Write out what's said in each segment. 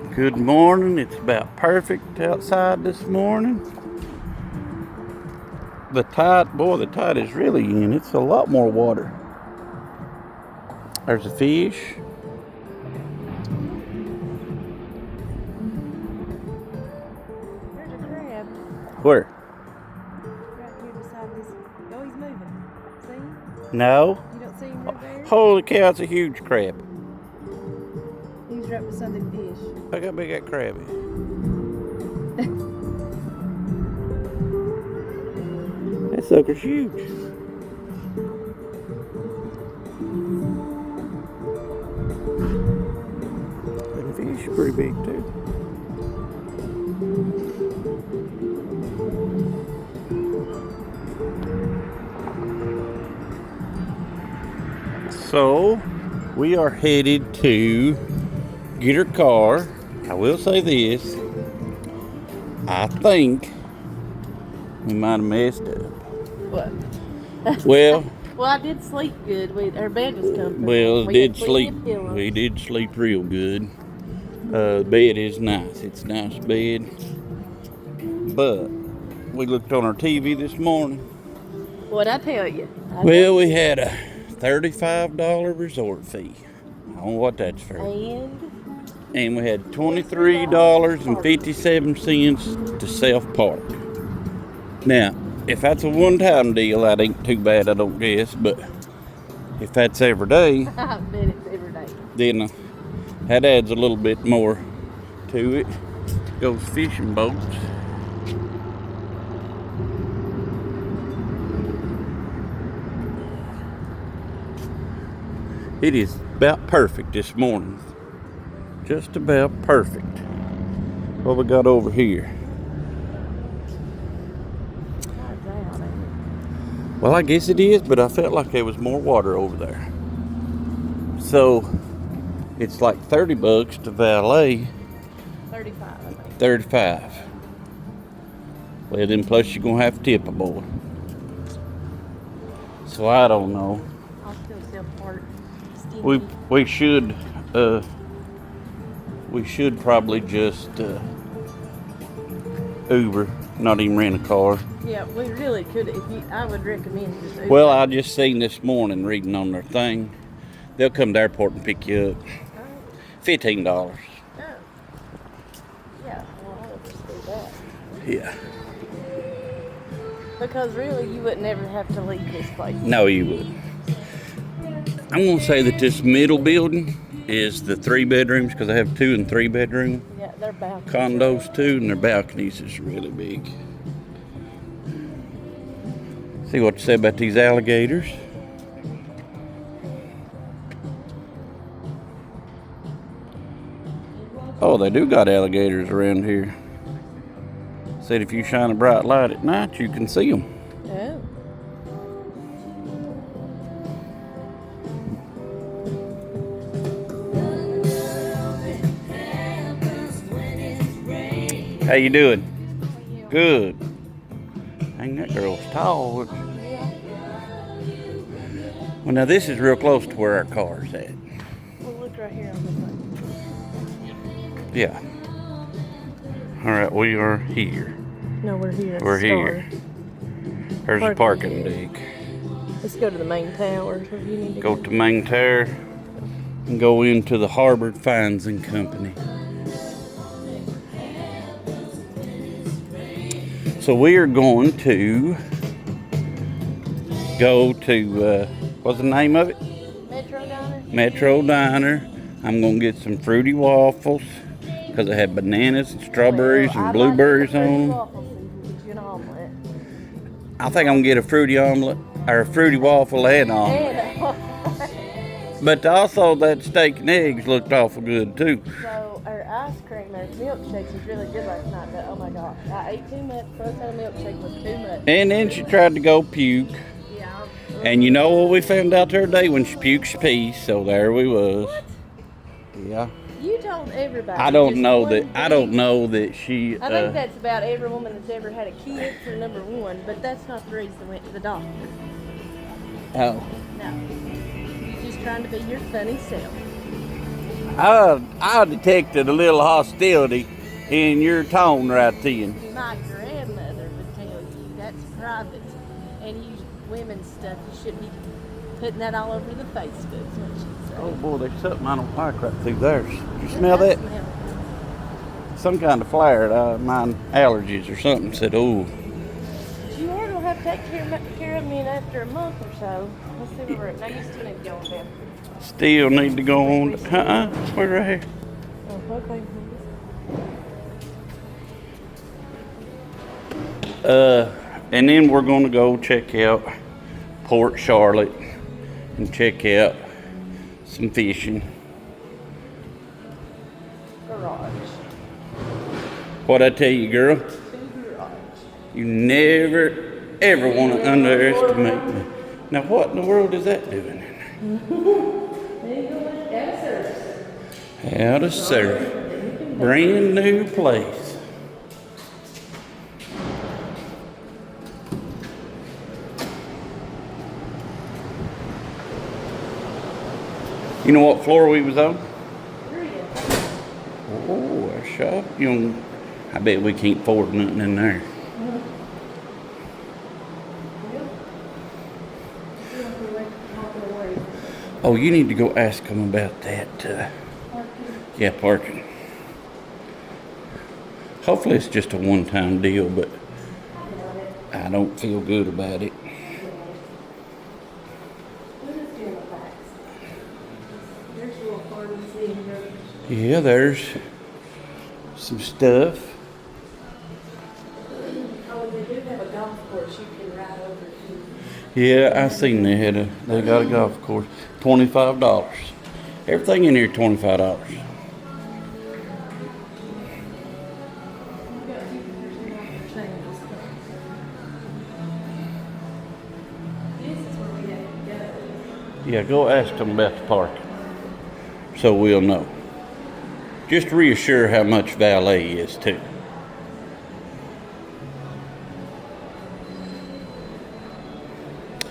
Good morning. It's about perfect outside this morning. The tide is really in. It's a lot more water. There's a fish. There's a crab Where? right here beside this. Oh, he's moving. See? No. You don't see him right there? Holy cow, it's a huge crab. He's right beside the fish. Look how big that crab is. That sucker's huge. And the fish is pretty big too. So, we are headed to get her car. I will say this. I think we might have messed up. What? Well, Well, I did sleep good. Our bed was comfortable. well, We did had plenty sleep. of pillows. We did sleep real good. The bed is nice. It's a nice bed. But we looked on our TV this morning. What'd I tell you? Well, we had a $35 resort fee. I don't know what that's for. And we had $23.57 to self-park. Now, if that's a one-time deal, that ain't too bad, I don't guess. But if that's every day, I bet it's every day. then that adds a little bit more to it. Goes fishing boats. It is about perfect this morning. Just about perfect. What we got over here? Well, I guess it is, but I felt like there was more water over there. So, it's like $30 to valet. 35, I think. 35. Well, then plus you're gonna have to tip a boy. So I don't know. I'll still self-park. We should probably just Uber, not even rent a car. Yeah, we really could. I would recommend just Uber. Well, I just seen this morning reading on their thing. They'll come to the airport and pick you up. $15. Oh. Yeah, well, I would just do that. Yeah. Because really, you would never have to leave this place. No, you wouldn't. I'm gonna say that this middle building is the 3 bedrooms because I have 2 and 3 bedroom Yeah, they're balconies. condos too, and their balconies is really big. See what you say about these alligators. Oh, they do got alligators around here. Said if you shine a bright light at night, you can see them. Oh. How you doing? Good. Dang, that girl's tall. Well, now this is real close to where our car's at. Well, look right here on the front. Yeah. All right, we are here. No, we're here. At We're the here. There's a parking deck. Let's go to the main tower. Where you need to Go to main tower and go into the Harbor Fines and Company. So we are going to go to, what's the name of it? Metro Diner. Metro Diner. I'm going to get some fruity waffles because they have bananas and strawberries and blueberries on them. I think I'm going to get a fruity omelet or a fruity waffle and omelet. But also that steak and eggs looked awful good too. So our ice cream, our milkshakes was really good last night, but oh my gosh, I ate too much. First time milkshake was too much. And then she tried to go puke. Yeah. And you know what we found out the other day? When she puked, she peed. So there we was. What? Yeah. You told everybody. I don't just know one that. thing. I don't know that she. I think that's about every woman that's ever had a kid for number one, but that's not the reason I went to the doctor. Oh. No. You're just trying to be your funny self. I detected a little hostility in your tone right then. My grandmother would tell you that's private, and you women's stuff, you shouldn't be putting that all over the Facebook. Is what she'd say. Oh boy, there's something I don't like right through there. You smell that? Some kind of flare. Mine allergies or something. Said, oh. You are gonna have to take care of me after a month or so. Let's see where we're at. Now you still need to go on down. Still need to go on. We're right here. Oh, okay. And then we're going to go check out Port Charlotte and check out some fishing. Garage. What I tell you, girl? Garage. You never, ever want to underestimate me. Now, what in the world is that doing? Out of surf. Brand new place. You know what floor we was on? Oh, a shop. I bet we can't afford nothing in there. Oh, you need to go ask them about that. Yeah, parking. Hopefully it's just a one-time deal, but I don't feel good about it. Yeah, there's some stuff. Oh, they do have a golf course you can ride over to. Yeah, I seen they got a golf course. $25. Everything in here $25. Yeah, go ask them about the parking so we'll know. Just reassure how much valet is too.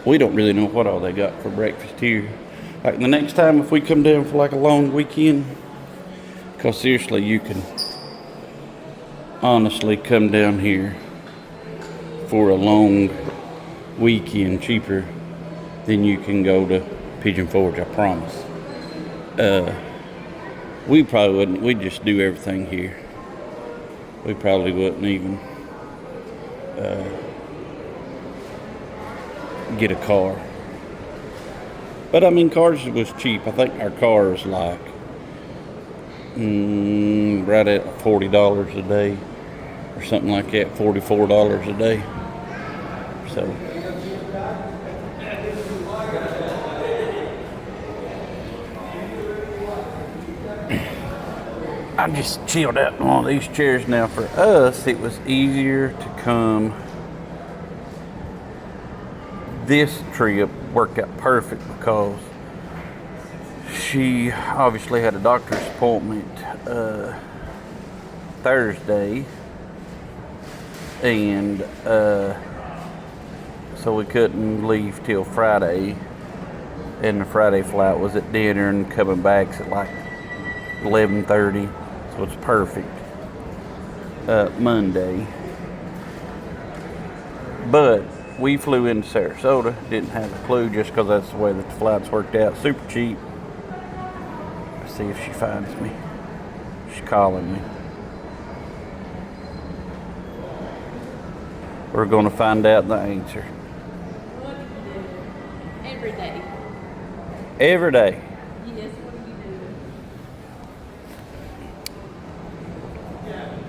We don't really know what all they got for breakfast here. Like the next time if we come down for like a long weekend, because seriously you can honestly come down here for a long weekend cheaper than you can go to Pigeon Forge, I promise. We probably wouldn't, we'd just do everything here. We probably wouldn't even get a car. But I mean, cars was cheap. I think our car is like right at $40 a day or something like that, $44 a day. So I'm just chilled out in one of these chairs now. For us, it was easier to come. This trip worked out perfect because she obviously had a doctor's appointment Thursday, and so we couldn't leave till Friday, and the Friday flight was at dinner and coming back's at like 11:30, so it's perfect. Monday, but we flew into Sarasota. Didn't have a clue, just because that's the way that the flights worked out. Super cheap. Let's see if she finds me. She's calling me. We're going to find out the answer. Every day. Every day. Yes, what do you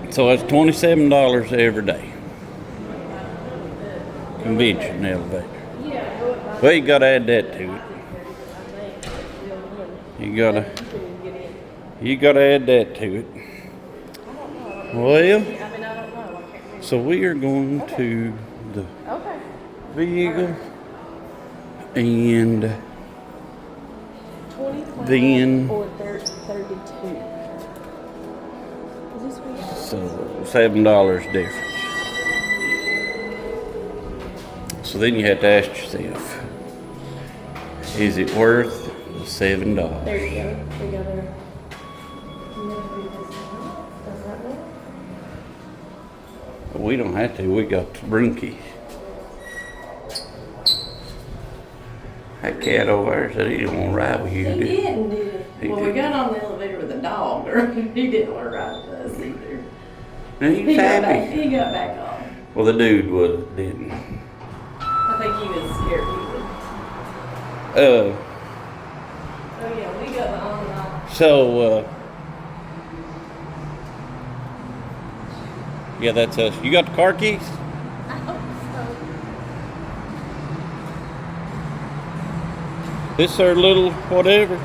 do? So it's $27 every day. Convention elevator. Well, you gotta add that to it. You gotta add that to it. Well, so we are going to the vehicle, and then so $7 difference. So then you have to ask yourself, is it worth the $7? There you go. We got We don't have to. We got the broom keys. That cat over there said he didn't want to ride with you. He didn't, did he? He Well, did. we got on the elevator with a dog. He didn't want to ride with us either. No, he was happy. He got back on. Well, the dude didn't. I think he was scared we would. Uh, Oh yeah, we got on and off. so, yeah, that's us. You got the car keys? I hope This our little whatever. so.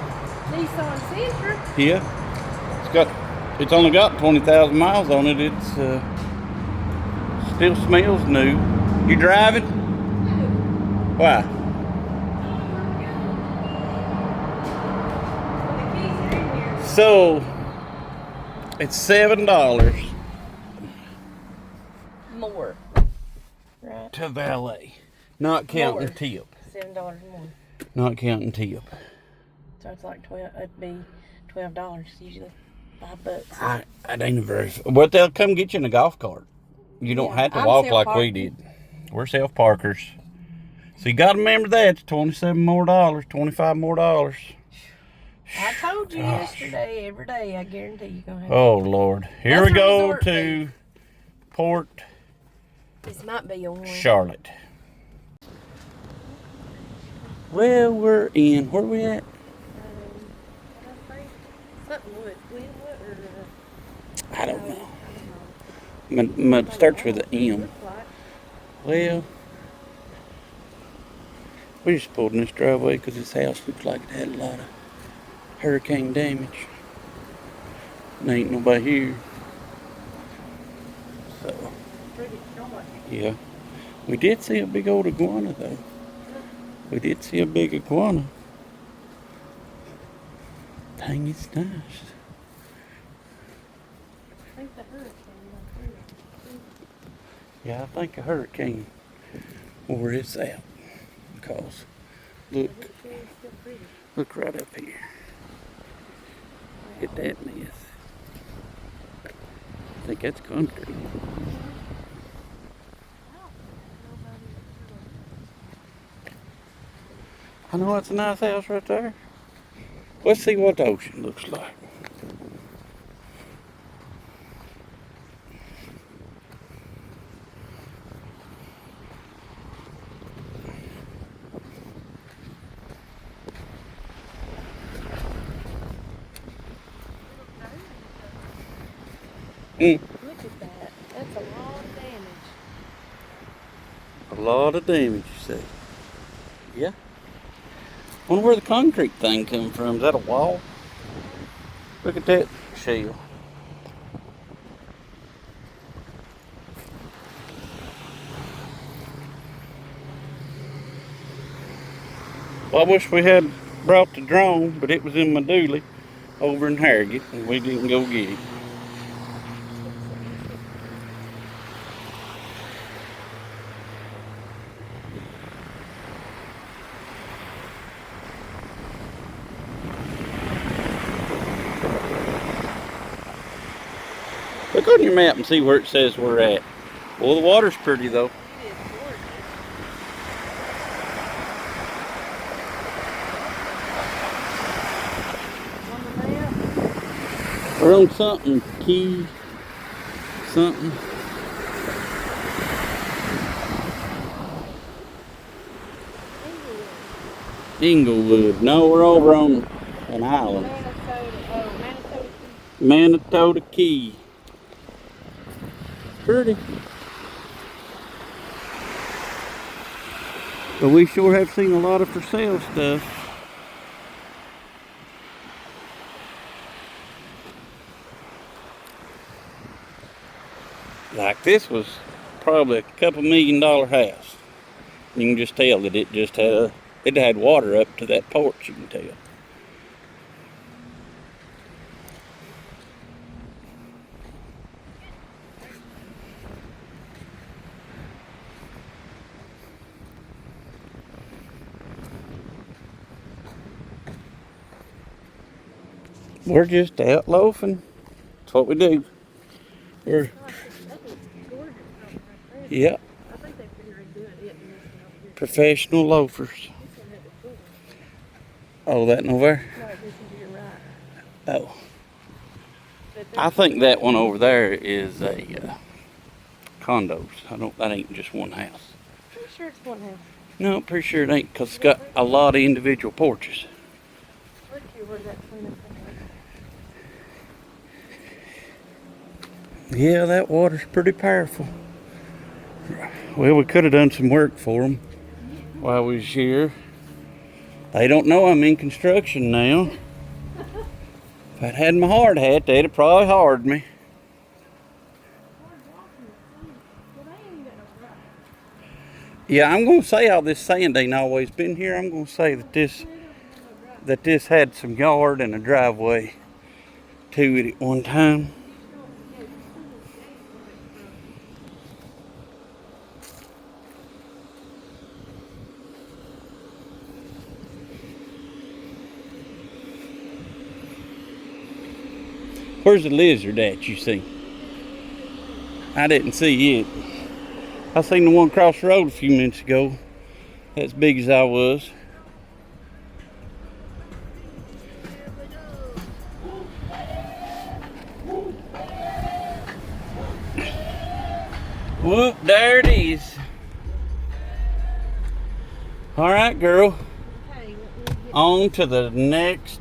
Nissan Sentra. Yeah. It's only got 20,000 miles on it. It's still smells new. You driving? Why? Well, the keys are in here. So it's $7 More. Right. to valet, not counting More. tip. $7 more. Not counting tip. So it's like 12. It'd be $12 usually. $5. I ain't very. But they'll come get you in a golf cart. You don't Yeah, have to I'm walk like we self-parking. did. We're self parkers. So you got to remember that it's $27 more, $25 more. I told you Gosh. yesterday, every day, I guarantee you're going to have Oh Lord, here What's we the go resort to Port This might be a one. Charlotte. Well, we're in. Where we at? Something wood. Glenwood or I don't know. Starts with an M. looks like. Well, we just pulled in this driveway because this house looks like it had a lot of hurricane damage. And ain't nobody here. So, Pretty short. yeah. We did see a big old iguana, though. We did see a big iguana. Dang, it's nice. I think the hurricane went through. Yeah, I think a hurricane wore its out. Because, look, It's still pretty. look right up here. Look at that mess. I think that's concrete. I know it's a nice house right there. Let's see what the ocean looks like. Look at that. That's a lot of damage. A lot of damage, you see. Yeah. Wonder where the concrete thing come from. Is that a wall? Look at that shell. Well, I wish we had brought the drone, but it was in my dually over in Harrogate, and we didn't go get it. Look on your map and see where it says we're at. Well, the water's pretty though. It is gorgeous. On the map. We're on something, key, something. Inglewood. No, we're over on an island. Manasota Key. Pretty. But we sure have seen a lot of for sale stuff. Like this was probably a couple $1 million house. You can just tell that it just had it had water up to that porch, you can tell. We're just out loafing. That's what we do. We're, That looks gorgeous right there. yeah, I think they've been redoing it and this one over here. professional loafers. This one had the pool. Oh, that one over No, this is to your right. there? Oh. But I think that one over there is a condos. That ain't just one house. pretty sure it's one house. No, I'm pretty sure it ain't, because it's got a lot of individual porches. Look here where that cleanup is. Yeah, that water's pretty powerful. Well, we could have done some work for them while we was here. They don't know I'm in construction now. If I'd had my hard hat, they'd have probably hard me. Yeah, I'm going to say all this sand ain't always been here. I'm going to say that this had some yard and a driveway to it at one time. Where's the lizard at, you see? I didn't see it. I seen the one across the road a few minutes ago. As big as I was. Whoop, there it is. All right, girl. Okay, On to the next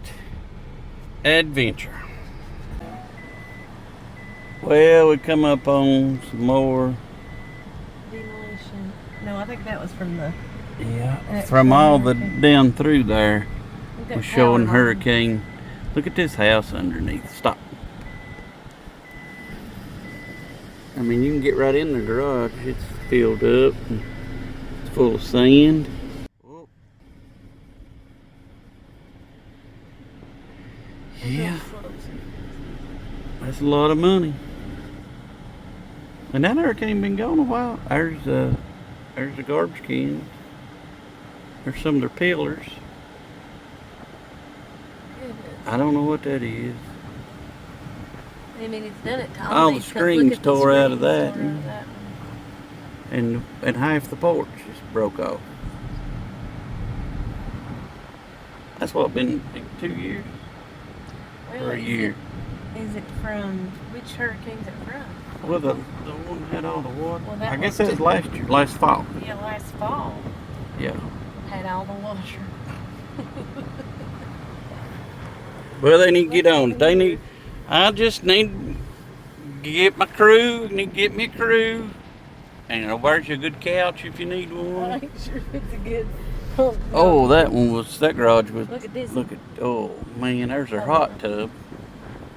adventure. Well, we come up on some more. demolition. No, I think that was from the. Yeah, from all the down through there. We're showing hurricane. Look at this house underneath. Stop. I mean, you can get right in the garage. It's filled up. And it's full of sand. Yeah, that's a lot of money. And that hurricane been gone a while. There's the garbage cans. There's some of their pillars. I don't know what that is. I mean, it's done it to All the these, 'cause screens look at the tore out of screens that. tore out of that one. And half the porch just broke off. That's what, been like 2 years? Well, Or a year? Is it from, which hurricane's it from? Well, the one that had all the water. Well, that I guess was that was last year, last fall. Yeah, last fall Yeah. had all the water. Well, they need to get on it. I just need to get my crew, need to get me a crew. And where's your good couch if you need one? I'm sure it's a good. Oh, that garage was. Look at this. Oh man, there's a hot tub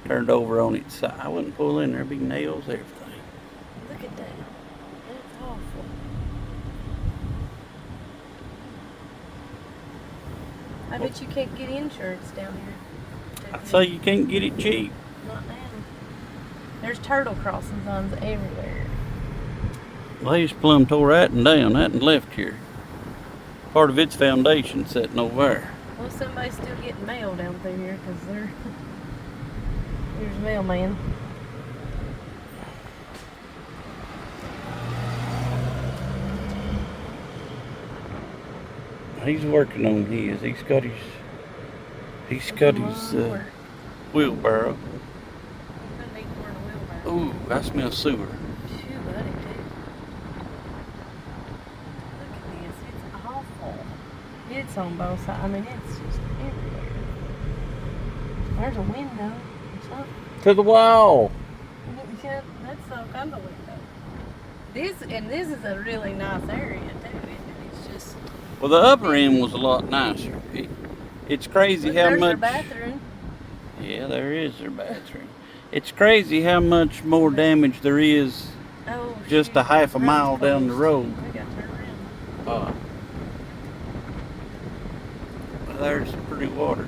turned over on its side. I wouldn't pull in there, be nails, everything. Look at that. That's awful. I bet you can't get insurance down here. I'd say you can't get it cheap. Not now. There's turtle crossings on everywhere. They just plumb tore that and down, that and left here. Part of its foundation sitting over there. Well, somebody's still getting mail down through here because there's a mailman. He's working on his. He's got his wheelbarrow. Ooh, I smell sewer. Shoot, buddy, too. Look at this. It's awful. It's on both sides. I mean, it's just everywhere. There's a window or something. To the wall. Yeah, that's all kind of window. This is a really nice area, too. It's just. Well, the upper end was a lot nicer. It's crazy how there's much. Their bathroom. Yeah, there is their bathroom. It's crazy how much more damage there is just a half a mile down the road. We got to turn around. There's some pretty water.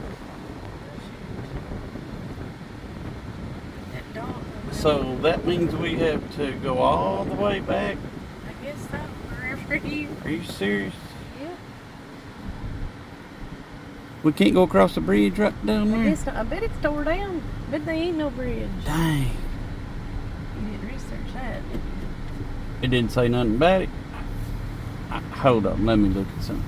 That dog. So that means we have to go all the way back. I guess so. Wherever you. Are you serious? Yeah. We can't go across the bridge right down there. I bet it's tore down. But there ain't no bridge. Dang. You didn't research that, did you? It didn't say nothing about it. Hold on, let me look at something.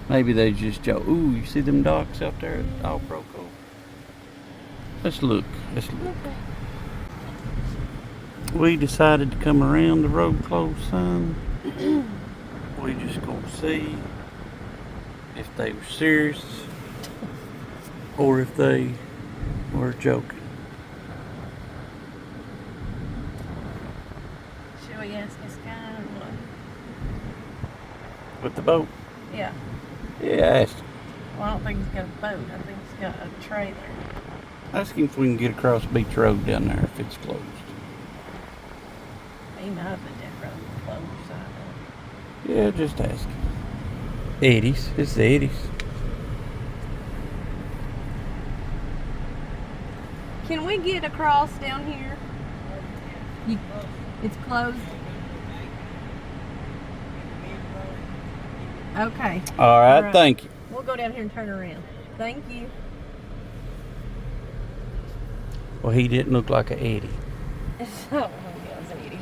Maybe they just joke. Ooh, you see them docks out there all broke over? Let's look. Okay. We decided to come around the road closed sign. We just gonna see if they were serious or if they were joking. Should we ask this guy or what? With the boat? Yeah. Yeah, ask him. Well, I don't think he's got a boat. I think he's got a trailer. Ask him if we can get across Beach Road down there if it's closed. He might have been that road closed. I don't know. Yeah, just ask him. Eddie's. It's the Eddie's. Can we get across down here? It's closed. Okay. All right, thank you. We'll go down here and turn around. Thank you. Well, he didn't look like an Eddie. Oh, yeah, it's 80s.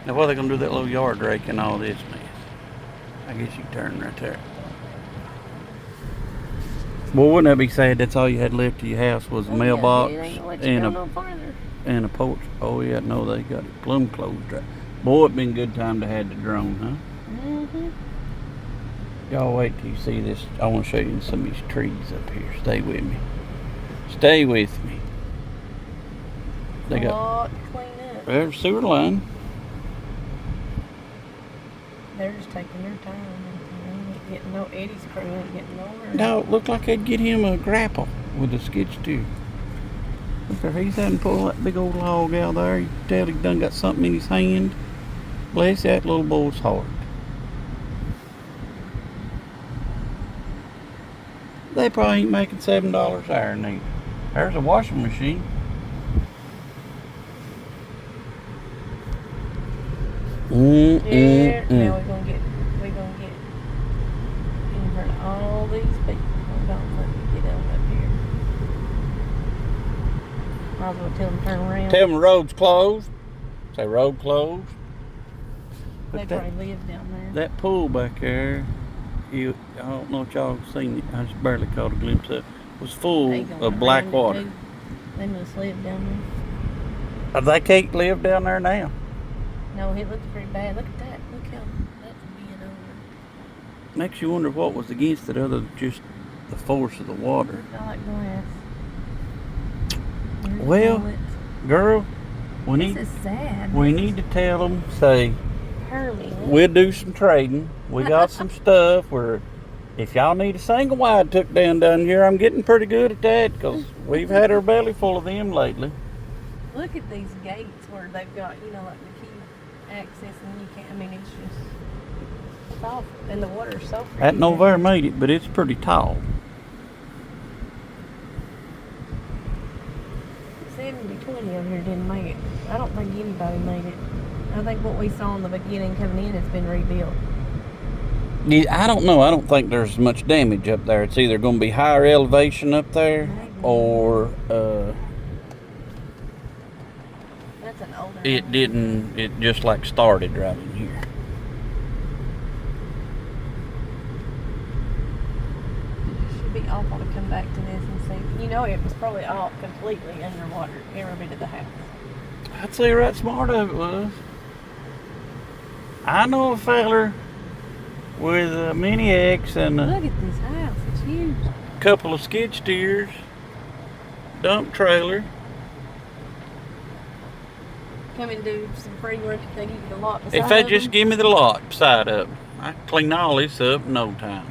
Now, what are they going to do with that little yard rake and all this mess? I guess you turn right there. Well, wouldn't that be sad? That's all you had left of your house was a mailbox and a porch. Oh, yeah, no, they got it plumb closed right. Boy, it'd been a good time to have the drone, huh? Mm-hmm. Y'all wait till you see this. I want to show you some of these trees up here. Stay with me. Stay with me. They got a lot to clean up. there's sewer line. They're just taking their time. They ain't getting no Eddie's crew ain't getting nowhere. No, it looked like they'd get him a grapple with a skid steer. Look there, he's having to pull that big old log out there. You can tell he done got something in his hand. Bless that little boy's heart. They probably ain't making $7 an hour neither. There's a washing machine. Yeah, now we're gonna get in front of all these people. Don't let me get on up here. Might as well tell them to turn around. Tell them the road's closed. Say road closed. They But probably live down there. that pool back there, I don't know if y'all seen it. I just barely caught a glimpse of it. Was full They gonna of black run it water. too. They must live down there. They can't live down there now. No, it looks pretty bad. Look at that. Look how that's being over. Makes you wonder what was against it other than just the force of the water. Looks all like glass. There's Well, bullets. girl, This is sad. we need to tell them, say, Hurley. we'll do some trading. We got some stuff where if y'all need a single wide took down here, I'm getting pretty good at that because we've had our belly full of them lately. Look at these gates where they've got, like the key access, and you can't. I mean, it's just soft, and the water's so pretty. That Novare made it, but it's pretty tall. 70-20 on here didn't make it. I don't think anybody made it. I think what we saw in the beginning coming in has been rebuilt. Yeah, I don't know. I don't think there's much damage up there. It's either going to be higher elevation up there Maybe. or That's an older it one. didn't. It just like started right in here. It should be awful to come back to this and see. It was probably all completely underwater, every bit of the house. I'd say right smart of it was. I know a feller with a Mini X and a Look at this house. It's huge. couple of skid steers, dump trailer. Come and do some free work if they give you the lot beside If they of just them. give me the lot beside up, I can clean all this up in no time.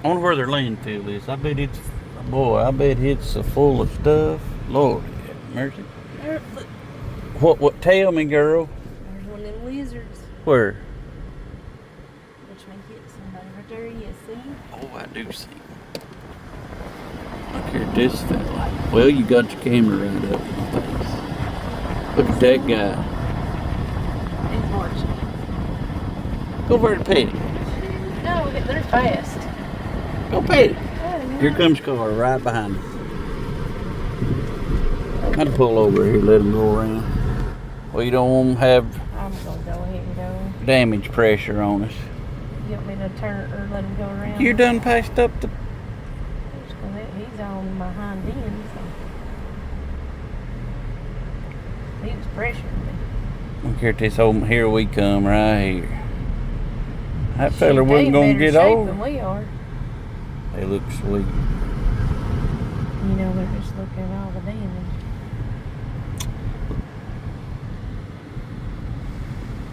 I wonder where their landfill is. I bet it's full of stuff. Lord have mercy. There, look, What tell me, girl? there's one of them lizards. Where? Which may hit somebody right there. You see? Oh, I do see. Look here at this fella. Well, you got your camera right up in my face. Look at that guy. Unfortunately. Go over to pet it. No, they're fast. Go pet it. Oh, Here comes Carter right behind us. I'd pull over here, let him go around. We don't want to have I'm gonna go ahead and go. damage pressure on us. You want me to turn or let him go around? You done passed up the... He's on my hind end, so he was pressuring me. Look here at this old... Here we come right here. That fella Shoot, wasn't they in going to better get shape over. than we are. They look sweet. You know, they're just looking at all the damage.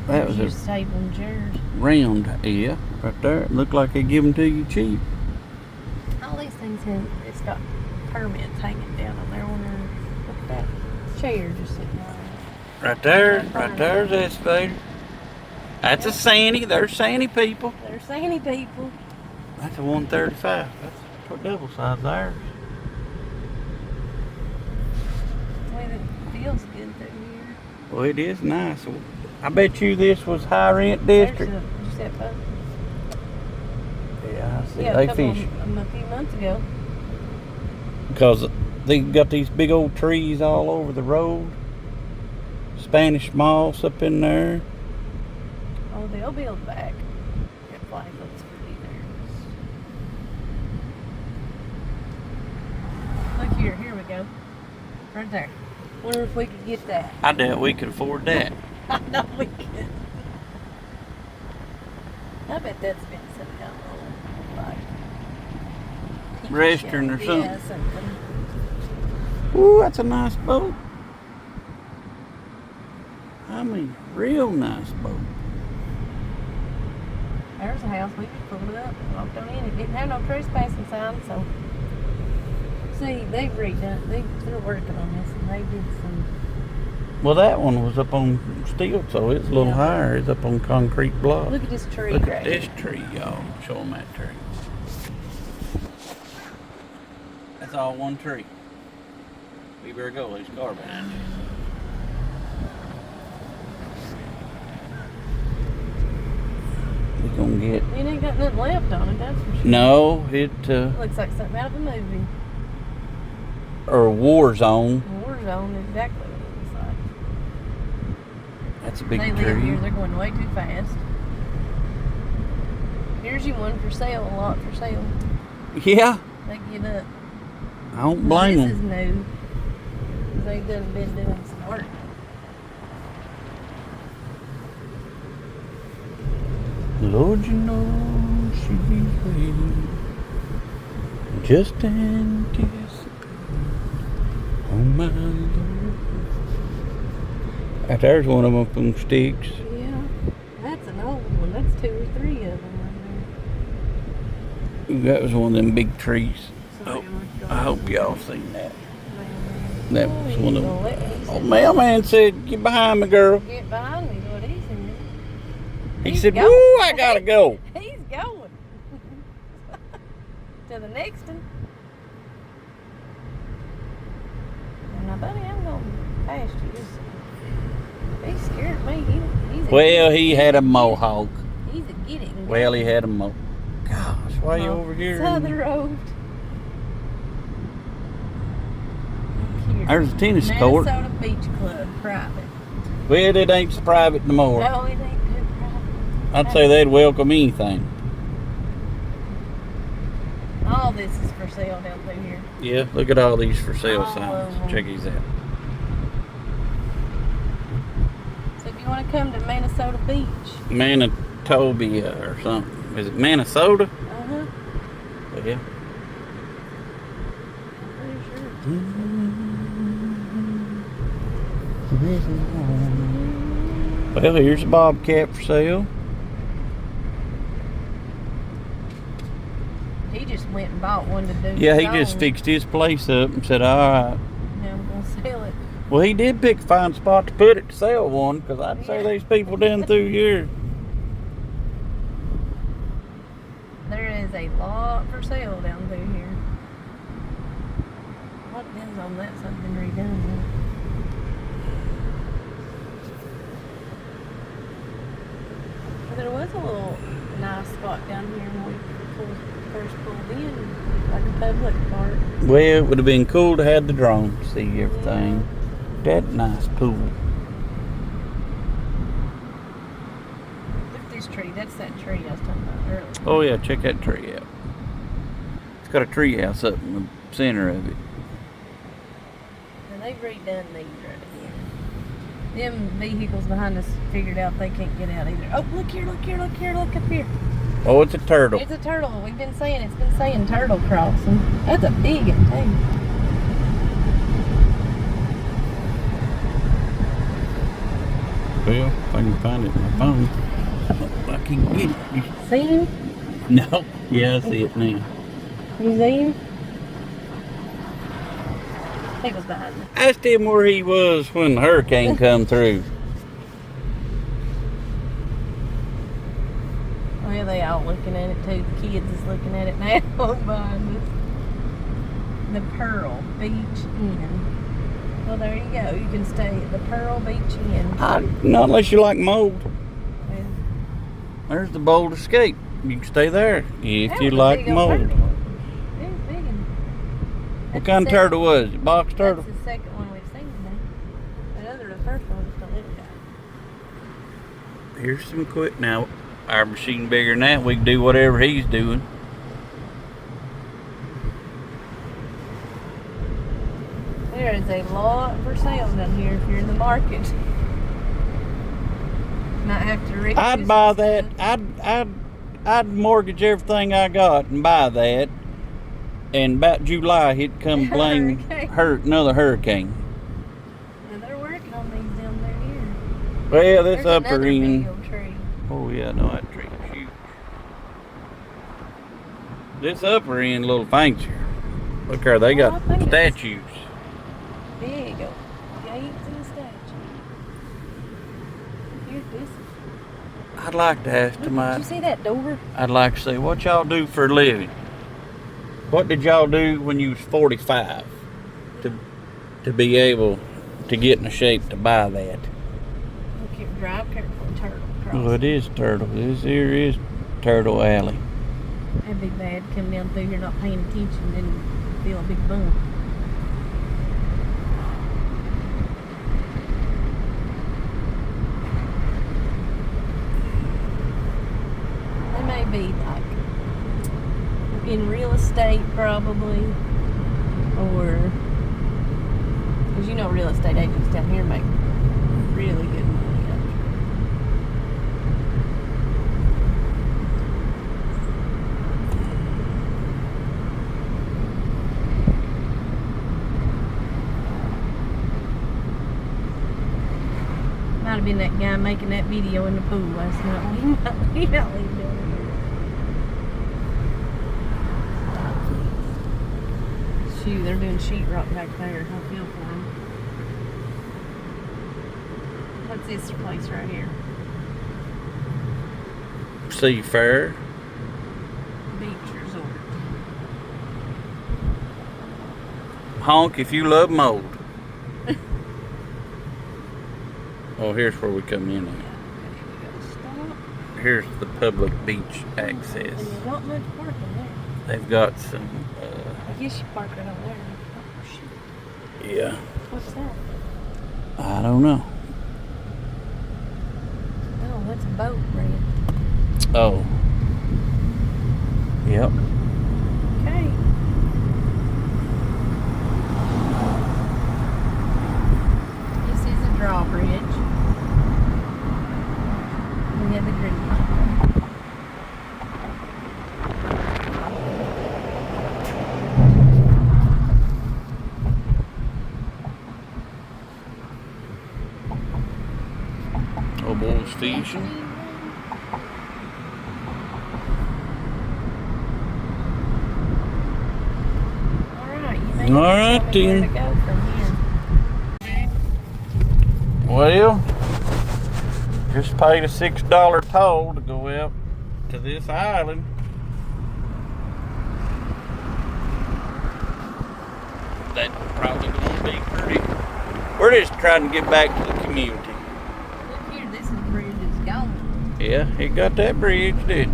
That was Just a tape on yours. round, yeah, right there. It looked like they give them to you cheap. All these things have, it's got permits hanging down on there. Look at that chair just sitting on it. Right there's the excavator. That's a Sandy. There's Sandy people. They're Sandy people. That's a 135. That's for double size theirs. Boy, it feels good through here. Well, it is nice. I bet you this was high rent district. There's you said boat. Yeah, I see. Yeah, They a couple fish. a few months ago. Because they got these big old trees all over the road. Spanish moss up in there. Oh, they'll build back. That flag looks pretty there. Look here we go. Right there. Wonder if we could get that. I doubt we could afford that. I know we could. I bet that's been some kind of like tiki Restaurant or shop. something. Yeah, something. Ooh, that's a nice boat. I mean, real nice boat. There's a house. We just pulled it up and walked on in. It didn't have no trespassing sign, so see, they've redone. They're working on this, and they did some. Well, that one was up on steel, so it's a little higher. It's up on concrete block. Look at this tree. Look right at this here. tree, y'all. Show them that tree. That's all one tree. You better go. There's a car behind you. We're gonna get... It ain't got nothing left on it, that's for sure. No, it... Looks like something out of a movie. or War Zone. Warzone, exactly what it looks like. That's a big They tree. live here, they're going way too fast. Here's you one for sale, a lot for sale. Yeah, They give up. I don't blame This them. is new. They've been doing some work. Lord, you know she's waiting, just anticipating. Oh my Lord. There's one of them up on sticks. Yeah, that's an old one. That's 2 or 3 of them right That was one of them big trees. there. Oh, Sorry, I'm I hope y'all seen that. going. That was one of them. them. Oh, mailman said, "Get behind me, girl." Get behind me, what he's in. He He's said, going. "Woo, I gotta go." He's going. To the next one. Now, buddy, I'm going past you. He scared me. He's a Well, he had a mohawk. He's a get it. and Well, go. he had a mohawk. Gosh, why you over here? Side of the road. Here. There's a tennis court. Manasota Beach Club, private. Well, it ain't so private no more. No, it ain't good private. I'd say they'd welcome anything. All this is for sale down through here. Yeah, look at all these for sale All of signs. them. Check these out. So if you want to come to Manasota Beach, Manitobia or something. Is it Minnesota? uh-huh. Yeah. Pretty sure. Well, here's a bobcat for sale. He just went and bought one to do. Yeah, he his just own. fixed his place up and said, "All right." Now I'm gonna sell it. Well, he did pick a fine spot to put it to sell one, because I'd say Yeah. these people down through here. There is a lot for sale down through here. What depends on that something redone. There was a little nice spot down here when we first pulled in, like a public park. Well, it would have been cool to have the drone, see everything. Yeah. That nice pool. Look at this tree. That's that tree I was talking about earlier. Oh yeah, check that tree out. It's got a tree house up in the center of it. And they've redone these right here. Them vehicles behind us figured out they can't get out either. Oh, look here, look here, look here, look up here. Oh, it's a turtle. It's a turtle. We've been saying, it's been saying turtle crossing. That's a big one, too. Well, if I can find it on my phone. Oh, I can get it. See him? No. Yeah, I see it now. You see him? He was behind me. Asked him where he was when the hurricane come through. Well, they all looking at it too. The kids is looking at it now behind us. The Pearl Beach Inn. Well, there you go. You can stay at the Pearl Beach Inn. Not unless you like mold. Well, There's the Bold Escape. You can stay there if that you was a like big old mold. turtle. It was big one. What That's kind the of turtle was it? Box second- turtle? That's the second one we've seen today. The first one was the little guy. Here's some quick. Now, our machine bigger than that. We can do whatever he's doing. There is a lot for sale down here if you're in the market. Might have to reach. I'd buy that. I'd mortgage everything I got and buy that. And about July, he'd come blame another hurricane. Now they're working on these down there here. Well, this There's upper another big end. old tree. Oh yeah, no, that tree is huge. This upper end a little fancier. Look there, they got I think it's- statues. Big old gates and statues. Here's this. I'd like to ask Did them. you see that door? I'd like to say, what y'all do for a living? What did y'all do when you was 45 to be able to get in a shape to buy that? Look here, drive careful, turtle Well, crossing. it is Turtle. This here is Turtle Alley. That'd be bad. Come down through here not paying attention and feel a big bump. They may be like in real estate probably, or because you know real estate agents down here make really good money. Might have been that guy making that video in the pool last night. He might leave down here. Shoot, they're doing sheetrock back there. I feel for them. What's this place right here? Seafair. Beach Resort. Honk if you love mold. Oh, here's where we come in at. Okay, we gotta stop. Here's the public beach And access. there's not much parking there. They've got some, I guess you park right over there. Oh, shoot. yeah, What's that? I don't know. Oh, that's a boat, Red. Oh. Yep. Okay. This is a drawbridge. We have the green one. Oh, boys fishing. Alright, you may All right, tell me where then. to go from here. Well, just paid a $6 toll to go out to this island. That's probably gonna be pretty. We're just trying to get back to the community. Look here, this is bridge is gone. Yeah, it got that bridge, did it?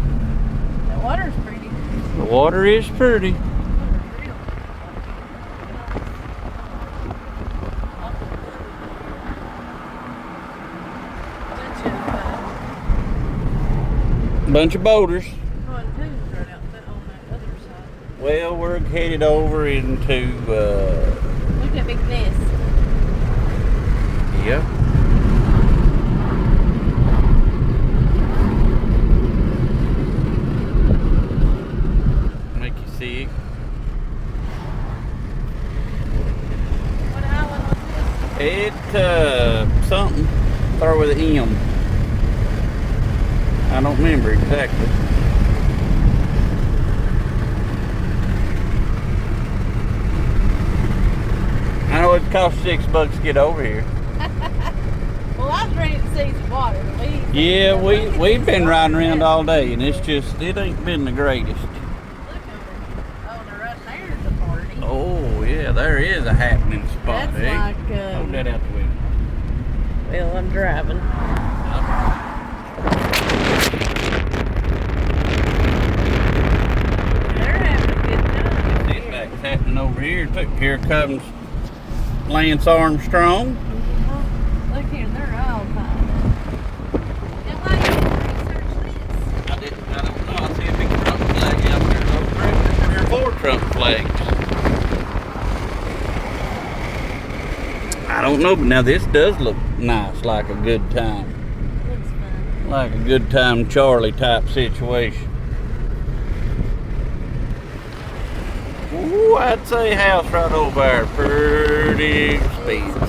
The water's pretty. The water is pretty. Bunch of boaters. Well, we're headed over into look at that big nest. Yeah. Make you sick. What island was this? It something. Start with an M. I don't remember exactly. I know it costs $6 to get over here. Well, I was ready to see some water. Yeah, we've been riding around all day, and it ain't been the greatest. Look over. Oh, right there's a party. Oh yeah, there is a happening spot. That's like. Hold that out the window. Well, I'm driving. They're having a good time. This back's happening over here too. Here comes Lance Armstrong. Look here, they're all fine. Now, why you research this? I don't know. I see a big Trump flag out there. Three or four Trump flags. I don't know, but now this does look nice, like a good time. Looks fun. Like a good time Charlie type situation. Ooh, I'd say house right over there. Pretty expensive.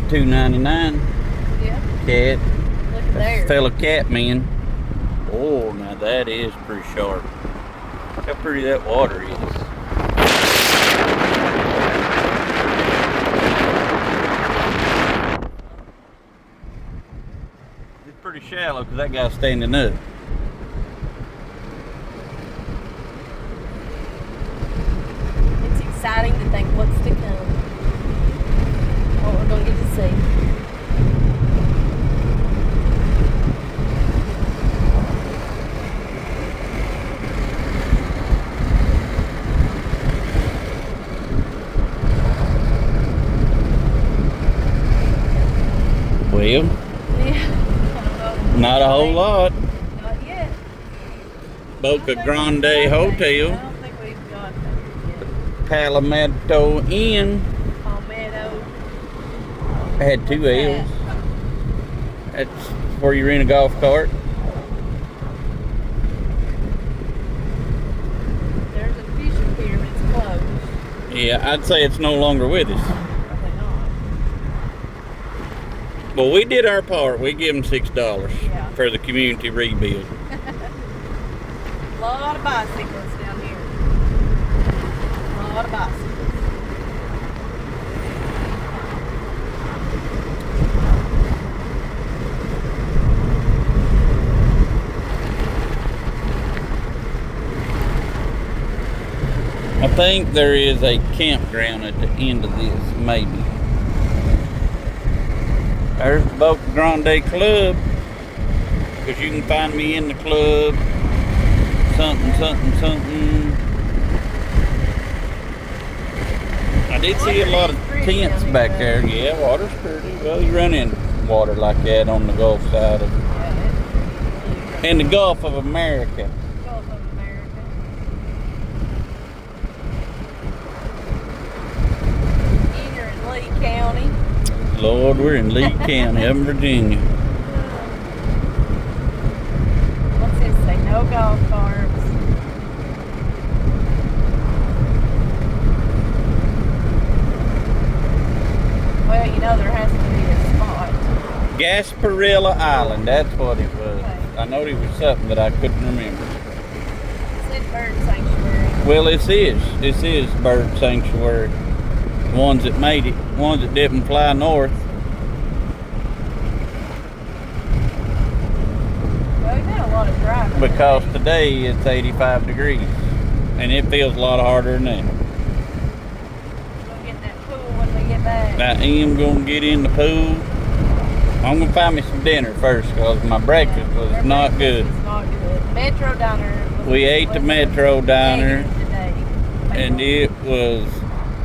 $2.99. Yeah. Cat. Look at there. Fellow cat man. Oh, now that is pretty sharp. Look how pretty that water is. It's pretty shallow because that guy's standing up. It's exciting to think what's to come. What we're going to get to see. Well, Yeah. not a whole lot. Not yet. Boca Grande I Hotel, don't think we've got that yet. Palmetto Inn. Palmetto. Had two L's. That's where you rent a golf cart. There's a fishing pier, but it's closed. Yeah, I'd say it's no longer with us. Probably not. Well, we did our part. We give them $6 Yeah. for the community rebuild. A lot of bicycles down here. A lot of bicycles. I think there is a campground at the end of this, maybe. There's the Boca Grande Club, because you can find me in the club. Something. I did see a lot of tents back there. Yeah, water's pretty. Well, you run in water like that on the Gulf side of, in the Gulf of America. Gulf of America. You're in Lee County. Lord, we're in Lee County, up in Virginia. What's this say? No golf carts. Well, you know there has to be a spot. Gasparilla Island, that's what it was. Okay. I know it was something that I couldn't remember. It said bird sanctuary. Well, this is bird sanctuary. The ones that made it, ones that didn't fly north. because today it's 85 degrees. And it feels a lot harder than that. We'll get that pool when we get back. I am going to get in the pool. I'm going to find me some dinner first because my breakfast was not good. It's not good. Metro Diner. We ate the Metro Diner today. and it was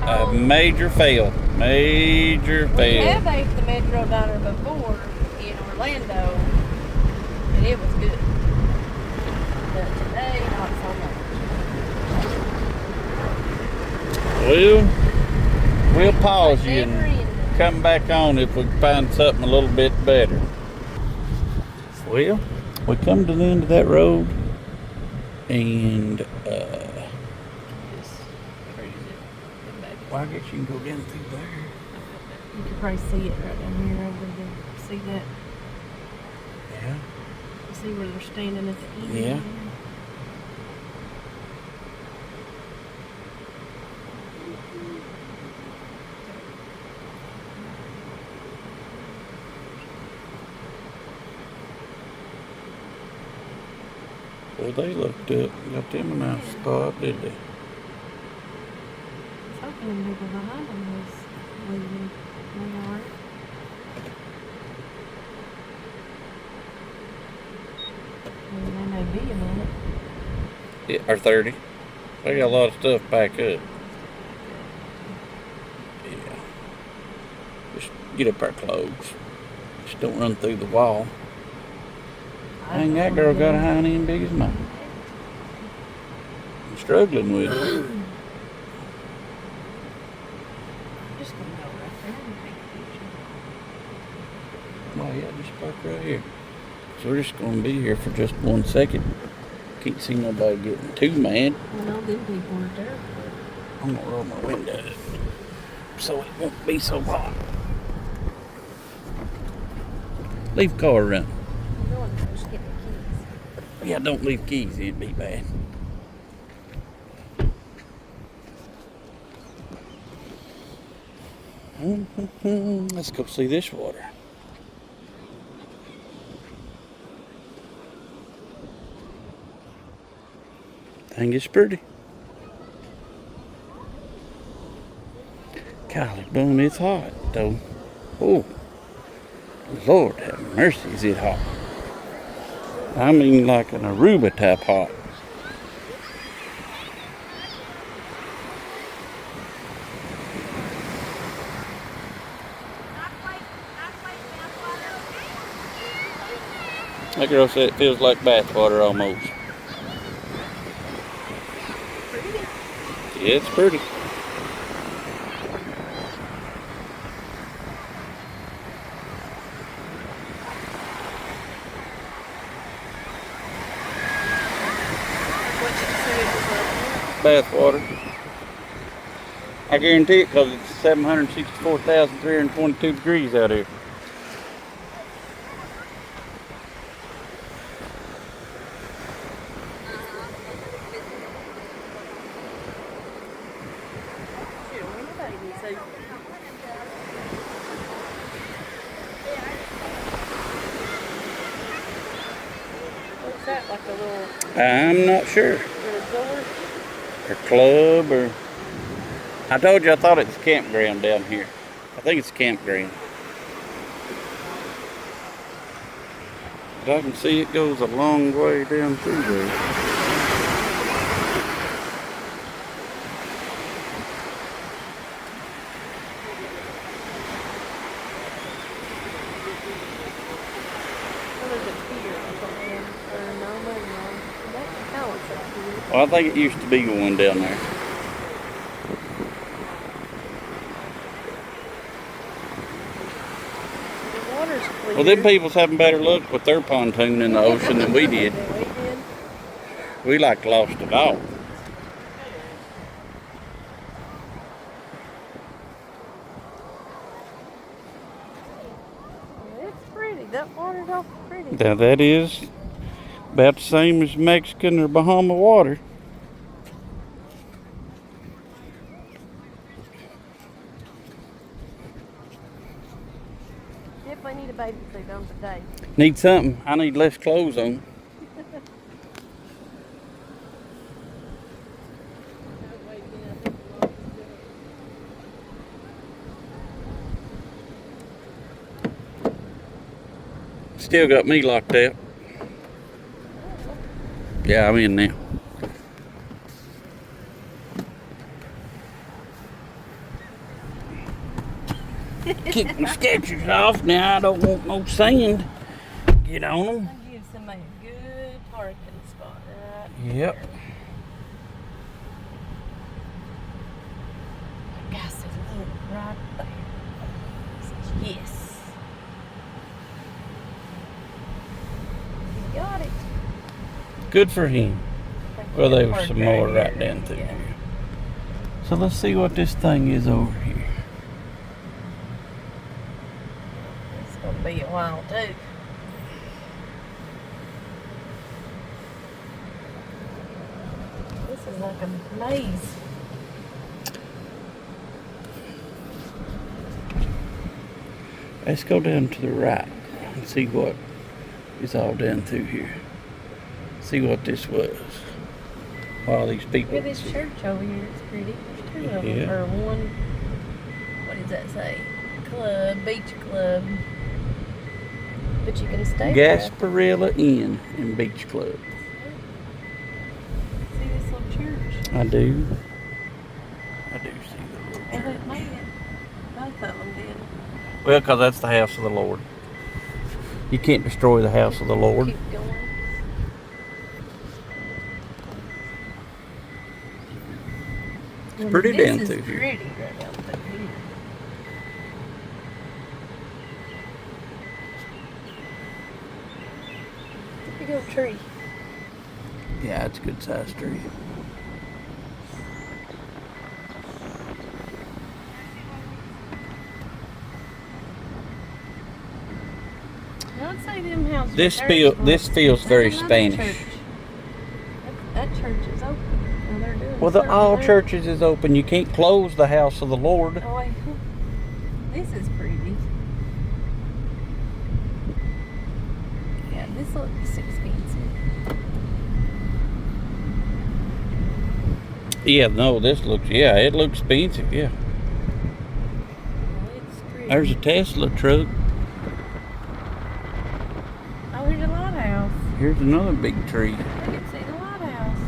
a major fail. Major We fail. have ate the Metro Diner before in Orlando and it was good. But today, not so much. We'll pause you and come back on if we find something a little bit better. Well, we come to the end of that road and well, I guess you can go down through there. You can probably see it right down here over there. See that? Yeah. See where they're standing at the end? Yeah. Well, they looked up, got them a nice spot, did they? I was hoping the people behind them was leaving. They aren't. They may be a minute. Yeah, or 30. They got a lot of stuff back up. Yeah. Just get up our clothes. Just don't run through the wall. Dang, that girl got a hind end big as mine. I'm struggling with it. I'm just gonna go right there and take a picture. Oh yeah, just park right here. So we're just gonna be here for just 1 second. Can't see nobody getting too mad. Well, no, them people are there. I'm gonna roll my window up so it won't be so hot. Leave car running. I'm going to just get the keys. Yeah, don't leave keys, it'd be bad. Let's go see this water. Thing is pretty. Golly, boom, it's hot though. Oh, Lord have mercy, is it hot? I mean like an Aruba type hot. That girl said it feels like bath water almost. Yeah, it's pretty. Bath water. I guarantee it because it's 764,322 degrees out here. What's that, like a little I'm not sure. resort? Or club or... I told you I thought it was a campground down here. I think it's a campground. But I can see it goes a long way down through there. What is it, pier or something? Or no, maybe not. That kind of looks like a pier. Well, I think it used to be one down there. The water's clear. Well, them people's having better luck with their pontoon in the ocean than we did. We did. We like lost it all. It's pretty. That water's awful pretty. Now that is about the same as Mexican or Bahama water. Definitely need a bathing suit on today. Need something. I need less clothes on. still got me locked out. Yeah, I'm in now. Kick my sketchers off. Now I don't want no sand. Get on them. I'll give somebody a good parking spot right Yep. there. Gas is right there. Yes. He got it. Good for him. Well, there was some more here. right down through Yeah. here. So let's see what this thing is over here. It's gonna be a while too. This is like a maze. Let's go down to the right and see what is all down through here. See what this was. While these people. Look at this church over here. It's pretty. There's two of them. Yeah. Or one. What does that say? Club, beach club. But you can stay there. Gasparilla Inn and Beach Club. See this little church? I do. I do see the little And church. it made it. Both of them did. Well, because that's the house of the Lord. You can't destroy the house of the Lord. Keep going. It's pretty down This through is here. pretty right down through here. Big old tree. Yeah, it's a good sized tree. I'd say them houses. This feels very Spanish. That church is open. Now they're doing Well, something all there. churches is open. You can't close the house of the Lord. Oh, wait. This is pretty. Yeah, this looks expensive. Yeah, no, this looks, yeah, it looks expensive, yeah. Oh, it's pretty. There's a Tesla truck. Oh, here's a lighthouse. Here's another big tree. I can see the lighthouse.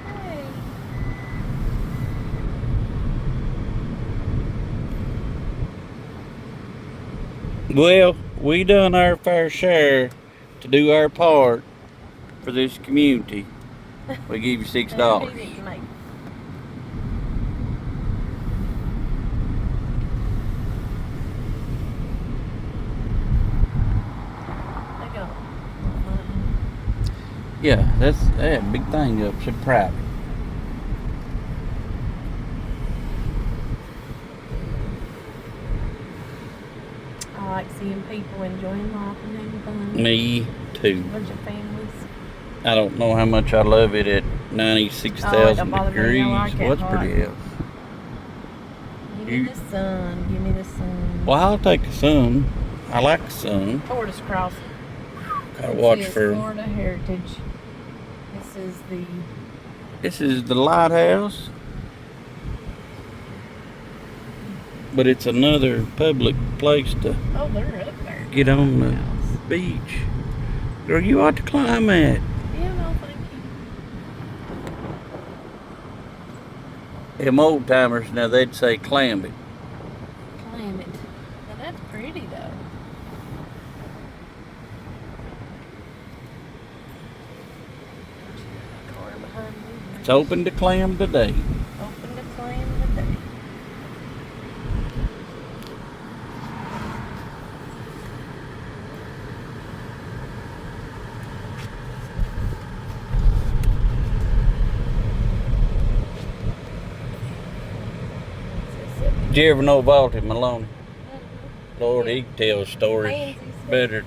Hey. Well, we done our fair share to do our part for this community. We give you $6. He didn't make. They got Yeah, that's a big thing up, so private. I like seeing people enjoying life and having fun. Me too. A bunch of families. I don't know how much I love it at 96,000 bother me. I degrees. like it What's hot. pretty else? Give me the sun. Give me the sun. Well, I'll take the sun. I like the sun. Tortoise Crossing. Gotta watch This is for. Florida Heritage. This is the lighthouse. But it's another public place to Oh, they're up there. get on the beach. Girl, you ought to climb that. Yeah, no, thank you. Them old timers, now they'd say climb it. Climb it. Now that's pretty though. Car behind me. It's open to climb today. Open to climb today. Did you ever know Valty Maloney? Lord, he can tell stories Pansy's better.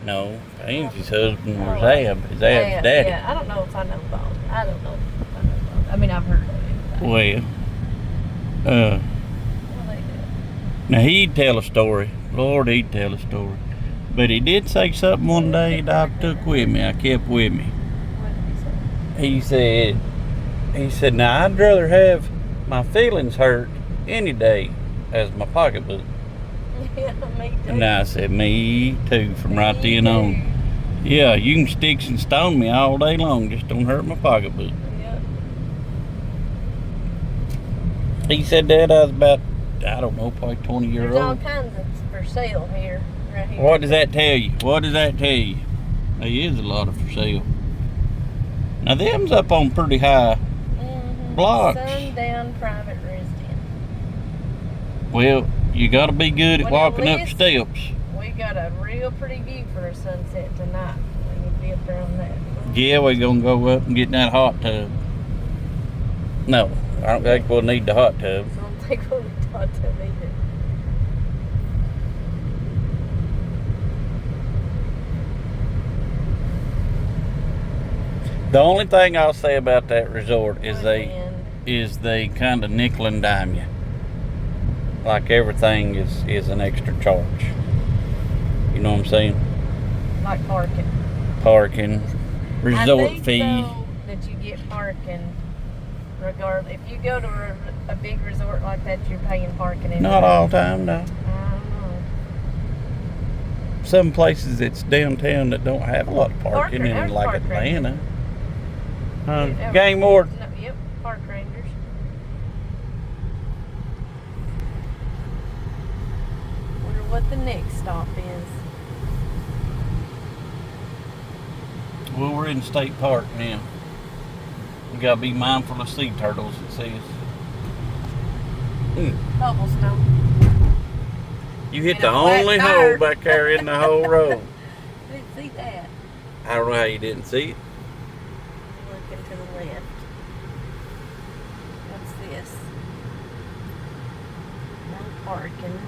No, Pansy's husband was Oh, Ab. His Ab's daddy. Yeah, I don't know if I know about it. I don't know if I know about it. I mean, I've heard of it. Well, Well, they do. now he'd tell a story. Lord, he'd tell a story. But he did say something one day that I took with me. I kept with me. What did he say? He said, now I'd rather have my feelings hurt any day as my pocketbook. Yeah, me too. And I said, me too, from right Me then on. too. Yeah, you can sticks and stone me all day long, just don't hurt my pocketbook. Yep. He said that I was about, I don't know, probably 20 years There's all old. kinds of for sale here, right here. What does that tell you? What does that tell you? There is a lot of for sale. Now, them's up on pretty high blocks. Sundown private residence. Well, you got to be good at Well, walking up Liz- steps. We got a real pretty view for a sunset tonight. We need to be up there on that. Yeah, we're going to go up and get in that hot tub. No, I don't think we'll need the hot tub. I don't think we'll be taught to either. The only thing I'll say about that resort is And they kind of nickel and dime you. Like everything is an extra charge. You know what I'm saying? like parking. Parking, resort I think, fee. though, that you get parking regardless. If you go to a big resort like that, you're paying parking anyway. Not all the time, no. I don't know. Some places it's downtown that don't have a lot of parking, Parker- in there's like park Atlanta. Yeah, Game Ward. No, yep, park rangers. Wonder what the next stop is. Well, we're in State Park now. We gotta be mindful of sea turtles, it says. Cobblestone. You hit In the a flat only tire. hole back there in the whole road. I didn't see that. I don't know how you didn't see it. Looking to the left. What's this? No parking.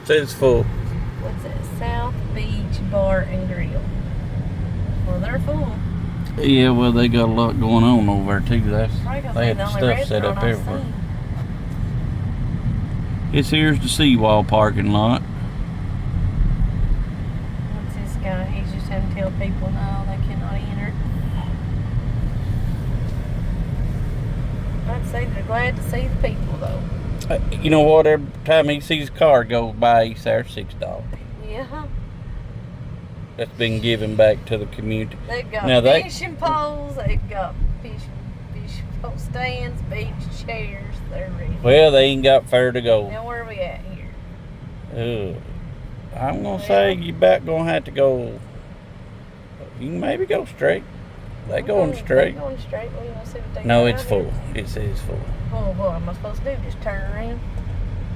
It says full. What's that? South Beach Bar and Grill. Well, they're full. Yeah, well, they got a lot going on over there too. Probably 'cause They they're have the only stuff set restaurant up I've everywhere. seen. This here's the seawall parking lot. What's this guy? He's just having to tell people no, they cannot enter. I'd say they're glad to see the people though. You know what? Every time he sees a car go by, he's there $6. Yeah. That's been given back to the community. They've got Now they- fishing poles, they've got fish pole stands, beach chairs, they're ready. Well, they ain't got far to go. Now where are we at here? I'm gonna say you about gonna have to go. You can maybe go straight. They going straight. They're going straight. Well, you want to see what they No, got it's out full. here? It says full. Well, what am I supposed to do? Just turn around?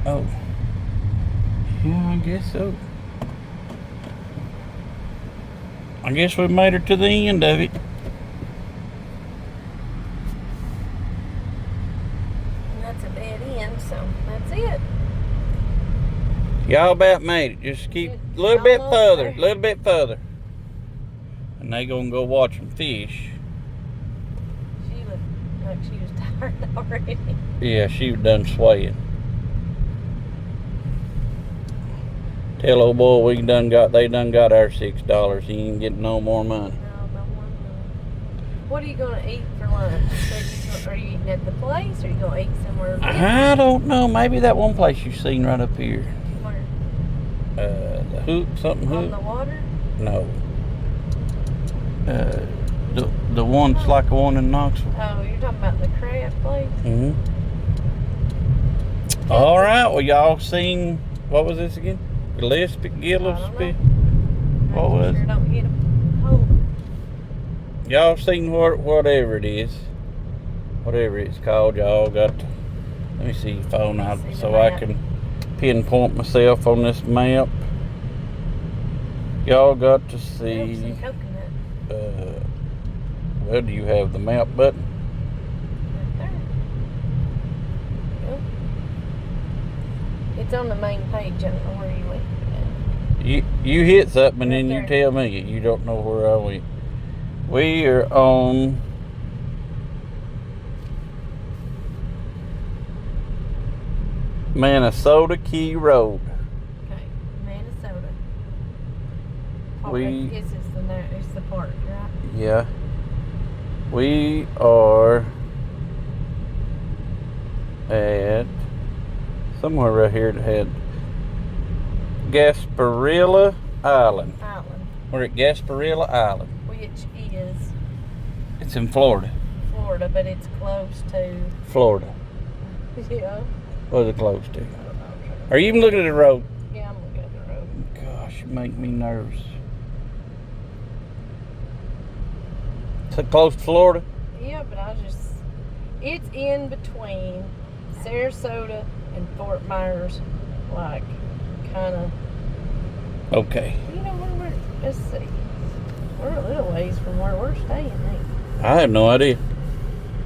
Oh. Yeah, I guess so. I guess we made her to the end of it. And that's a dead end, so that's it. Y'all about made it. Just keep a little bit Almost further. there. A little bit further. And they gonna go watch them fish. She looked like she was tired already. Yeah, she was done swaying. Tell old boy they done got our $6. He ain't getting no more money. No, no one. What are you going to eat for lunch? Are you eating at the place, or are you going to eat somewhere else? I don't know. Maybe that one place you've seen right up here. Where? The Hook, something On Hook? the water? No. The one's like the one in Knoxville. Oh, you're talking about the crab place? Mm-hmm. All right. Well, y'all seen, what was this again? Gillespie? Gillespie? What was Sure it? don't hit a hole. Y'all seen whatever it is. Whatever it's called, y'all got to, let me see your phone out See the so I map. can pinpoint myself on this map. Y'all got to Yep, see, some coconut. where do you have the map button? Right there. Yep. It's on the main page. I don't know where you went. You hit something and then Right you there. tell me you don't know where I went. We are on Manasota Key Road. Okay, Manasota. We- This is the park, right? Yeah. We are at somewhere right here that had Gasparilla Island. Island, We're at Gasparilla Island. which is It's in Florida. Florida, but it's close to. Florida. Yeah. What's it close to? Are you even looking at the road? Yeah, I'm looking at the road. Gosh, you make me nervous. So close to Florida? Yeah, but it's in between Sarasota and Fort Myers, like, kind of. Okay. You know where let's see. We're a little ways from where we're staying, ain't we? I have no idea.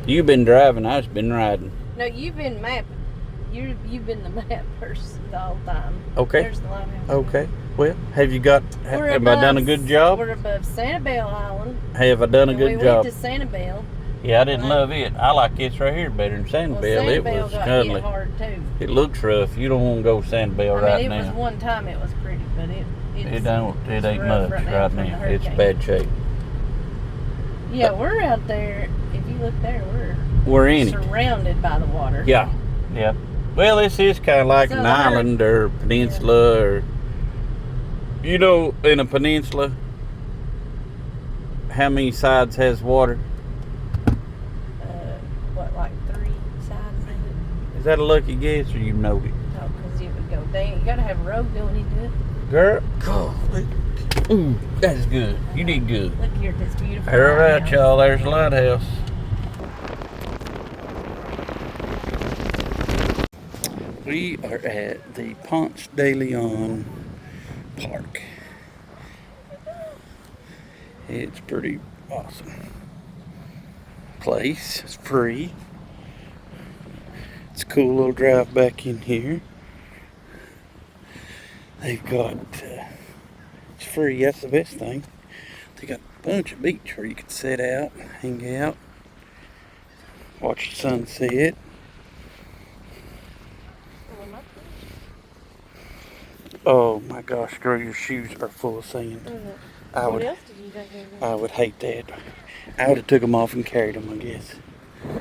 You've been driving, I've been riding. No, you've been mapping. You've been the map person the whole time. Okay. There's the lighthouse. Okay. Well, have I done a good job? We're above Sanibel Island. Have I done a And good we job? went to Sanibel. Yeah, I didn't love it. I like this right here better than Sanibel. It Sanibel was got cuddly. hit hard too. It looks rough. You don't want to go Sanibel right it now. was one time it was pretty, but It it's ain't rough much right right from the now. It's hurricane. bad shape. Yeah, we're out there. If you look there, We're in it. surrounded by the water. Yeah. Yeah. Well, this is kind of like So an the island or peninsula or, you know, in a peninsula, how many sides has water? What, like 3 sides of it? Is that a lucky guess or you know it? No, because it would go down. You gotta have a road going into it. Girl, golly. Ooh, that's good. You did good. Look here at this beautiful All right, lighthouse. y'all. There's the lighthouse. We are at the Ponce de Leon Park. It's pretty awesome place. It's free. It's a cool little drive back in here. They've got, it's free, that's the best thing. They got a bunch of beach where you can sit out, hang out, watch the sunset. Oh my gosh, girl, your shoes are full of sand. What else did you take over? I would hate that. I would have took them off and carried them, I guess. Well,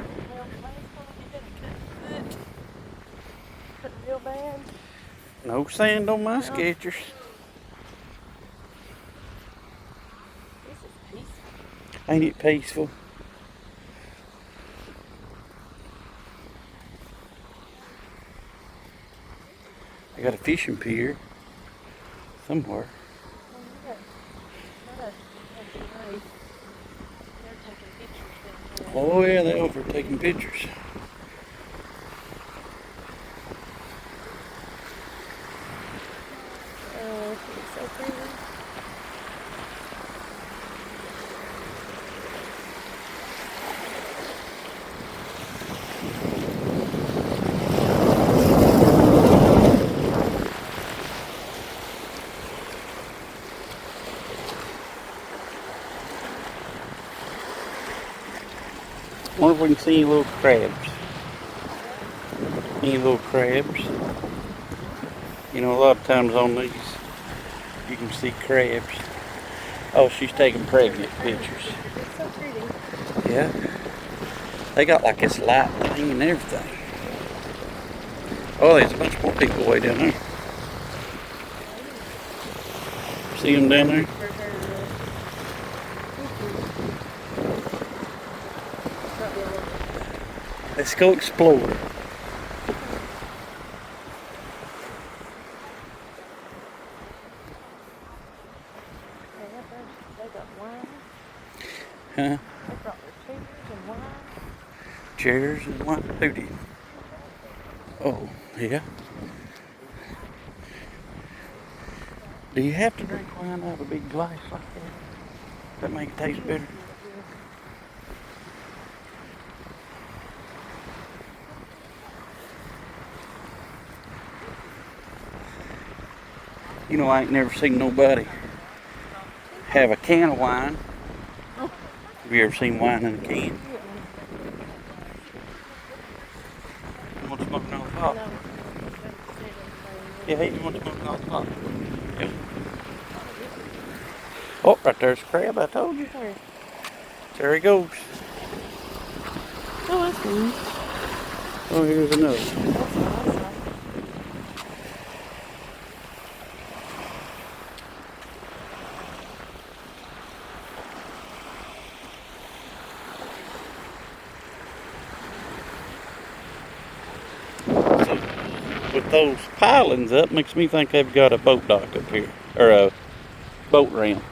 cut real bad. No sand on my Skechers. This is peaceful. Ain't it peaceful? I got a fishing pier somewhere. Oh yeah, they over taking pictures. Oh, it's so pretty. Wonder if we can see any little crabs. Any little crabs. You know, a lot of times on these, you can see crabs. Oh, she's taking pregnant pictures. It's so pretty. Yeah. They got like this light thing and everything. Oh, there's a bunch more people way down there. See them down there? Let's go explore. They got wine. Huh? They brought their chairs and wine. Chairs and what? Who did? Oh, yeah. Do you have to drink wine out of a big glass like that? That make it taste better? You know, I ain't never seen nobody have a can of wine. Have you ever seen wine in a can? You want to smoke another pot? No. Yeah, hey, you want to smoke another pot? Yeah. Oh, right there's a crab, I told you. Where? There he goes. Oh, that's nice. Oh, here's another. That's nice. with those pilings up, makes me think they've got a boat dock up here, or a boat ramp.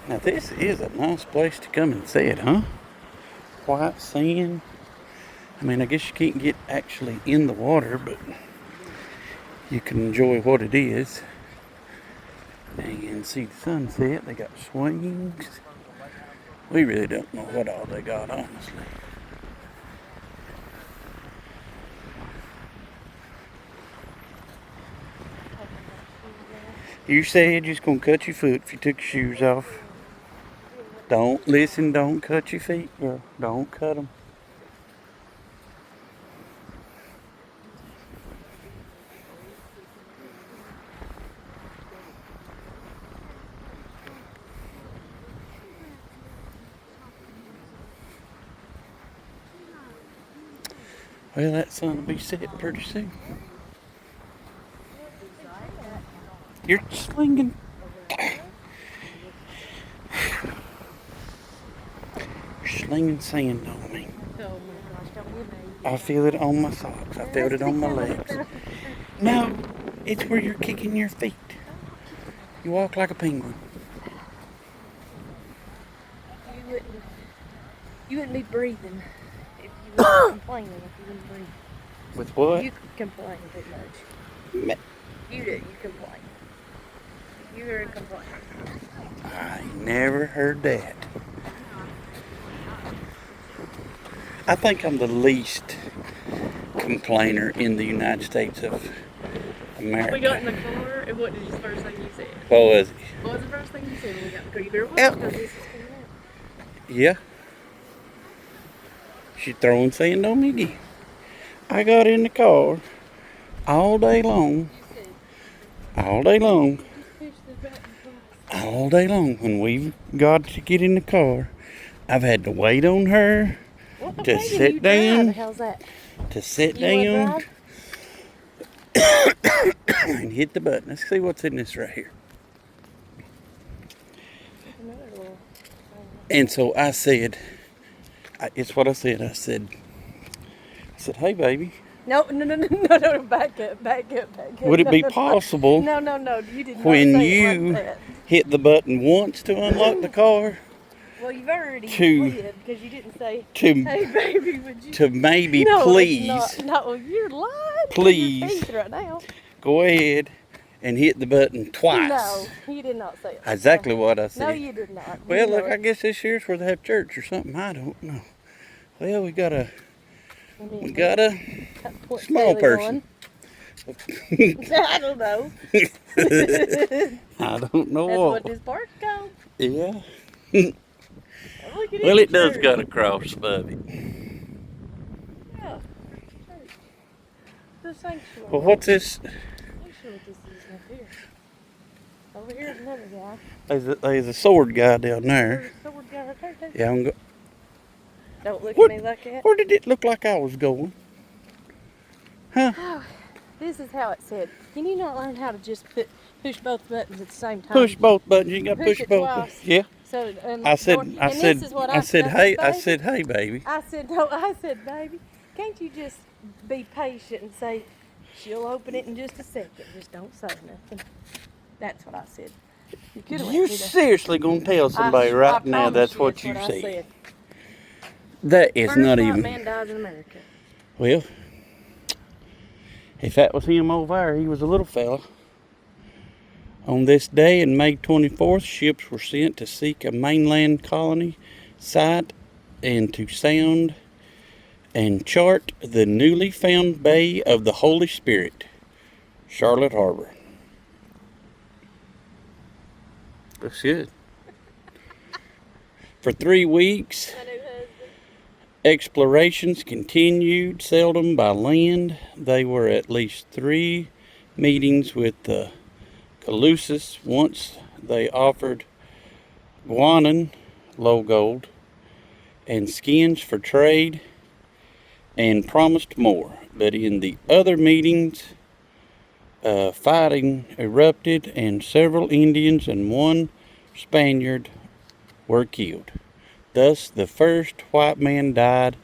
Now this is a nice place to come and sit, huh? White sand. I mean, I guess you can't get actually in the water, but you can enjoy what it is. And see the sunset. They got swings. We really don't know what all they got, honestly. You said you're just gonna cut your foot if you took your shoes off. Don't listen, don't cut your feet, girl. Don't cut them. Well, that sun will be setting pretty soon. You're slinging. You're slinging sand on me. Oh my gosh, don't you I feel it on my socks. I feel it on my legs. No, it's where you're kicking your feet. You walk like a penguin. You wouldn't be breathing if you were complaining if you didn't breathe. With what? You complain too much. You do, you complain. You're a complainer. I never heard that. I think I'm the least complainer in the United States of America. We got in the car, and what did the first thing you said? What was it? What was the first thing you said when we got in the car? You better watch Yep. because this is coming out. Yeah. She throwing sand on me again. I got in the car all day long. All day long. All day long. When we've got to get in the car, I've had to wait on her to sit down. How's that? To sit You wanna down and hit the button. Let's see what's in this right here. And so I said, it's what I said. I said, hey, baby. No, back up. Would it be possible No, you did not when say it you like that. hit the button once to unlock the car Well, you've already to- slid because you didn't say, to hey, baby, would you? to maybe No, it's please not. No, you're lying. to Please. your face right now. go ahead and hit the button twice? No, you did not say it. Exactly what I said. No, you did not. Well, You know look, I it. guess this year's where they have church or something. I don't know. Well, we got a What's small Billy person. doing? I don't know. I don't know That's what. what this park's called. Yeah. Look at Well, it does church. got a cross above it. Yeah. The sanctuary. Well, what's this? I'm sure what this is up here. Over here's another guy. There's a sword guy down there. There's a sword guy right there, too. Yeah, I'm go. Don't look What? at me like that. Where did it look like I was going? Huh? Oh, this is how it said. Can you not learn how to just push both buttons at the same time? Push both buttons. You got to Push push it both. twice. Yeah. So, I said, and I said, this is what I said, hey, I baby. said, hey, baby. I said, no, I said, baby, can't you just be patient and say, she'll open it in just a second. Just don't say nothing. That's what I said. You could have You seriously gonna tell somebody right now that's what you I said? That is First not white even. man dies in America. Well, if that was him over there, he was a little fella. On this day, in May 24th, ships were sent to seek a mainland colony site and to sound and chart the newly found Bay of the Holy Spirit, Charlotte Harbor. Looks good. For 3 weeks, explorations continued, seldom by land. There were at least 3 meetings with the Colossus. Once they offered guanin, low gold, and skins for trade, and promised more. But in the other meetings, fighting erupted, and several Indians and 1 Spaniard were killed. Thus, the first white man died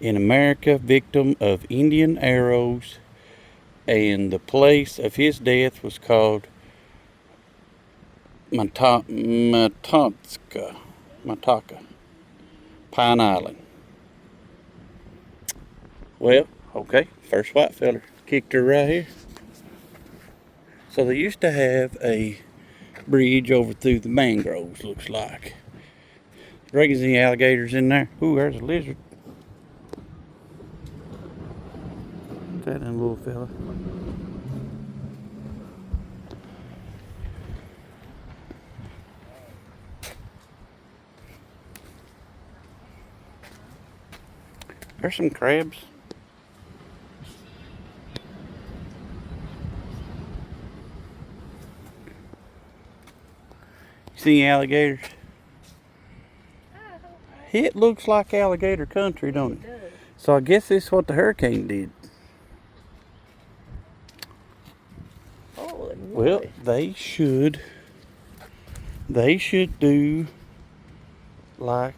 in America, victim of Indian arrows, and the place of his death was called Mataka, Pine Island. Well, okay, first white feller kicked her right here. So they used to have a bridge over through the mangroves, looks like. Reckons any alligators in there. Ooh, there's a lizard. That little fella. There's some crabs. See any alligators? It looks like alligator country, don't it? It does. So I guess this is what the hurricane did. Holy Well, moly. they should do like,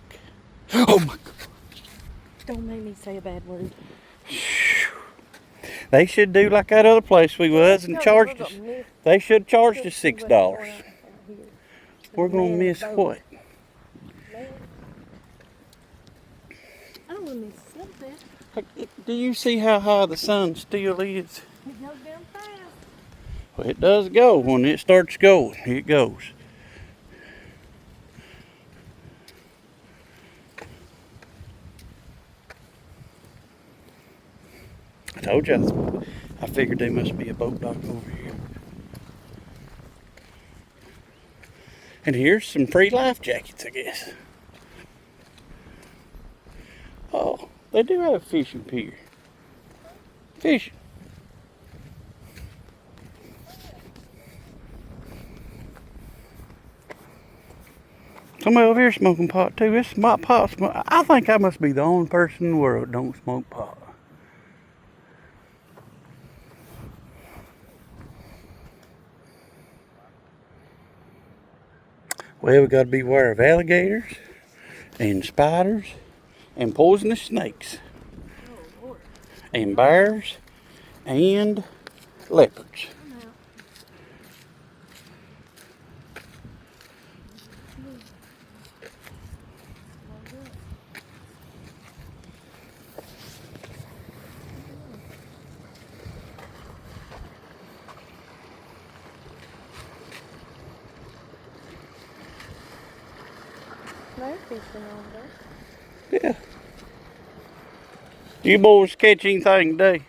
oh my God. Don't make me say a bad word. They should do like that other place we was and charged us. They should have charged us $6. We're gonna miss what? I don't want to miss something. Do you see how high the sun still is? It goes down fast. Well, it does go when it starts going. It goes. I told you, I figured there must be a boat dock over here. And here's some free life jackets, I guess. Oh, they do have a fishing pier. Fishing. Somebody over here smoking pot too. It's my pot smoke. I think I must be the only person in the world that don't smoke pot. Well, we got to beware of alligators and spiders and poisonous snakes Oh, Lord. and bears and leopards. I'm out. They're fishing over there. Yeah. You boys catch anything today?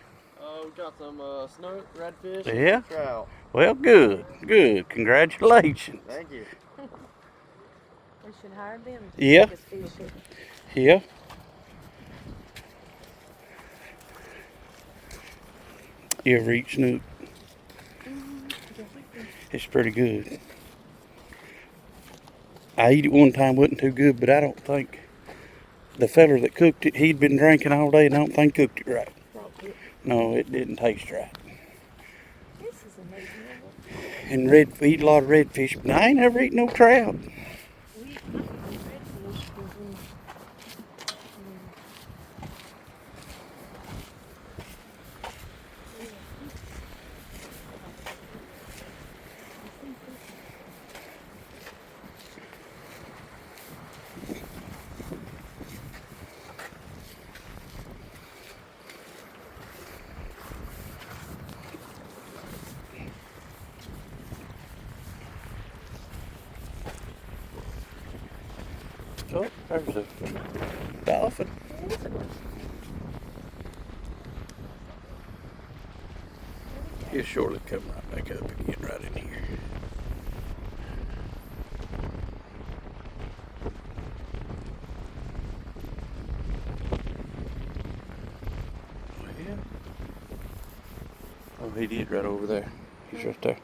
We got some snook, redfish, Yeah? and trout. Well, good, good. Congratulations. Thank you. We should hire them to Yeah. take us fishing. Yeah. You ever eat snook? It's pretty good. I eat it one time, wasn't too good, but I don't think the feller that cooked it, he'd been drinking all day and I don't think cooked it right. No, it didn't taste right. This is amazing. And we eat a lot of redfish, but I ain't never eaten no trout. We eat redfish because Oh, there's a dolphin. He'll surely come right back up and get right in here. Oh, yeah. Oh, he did right over there. He's right there.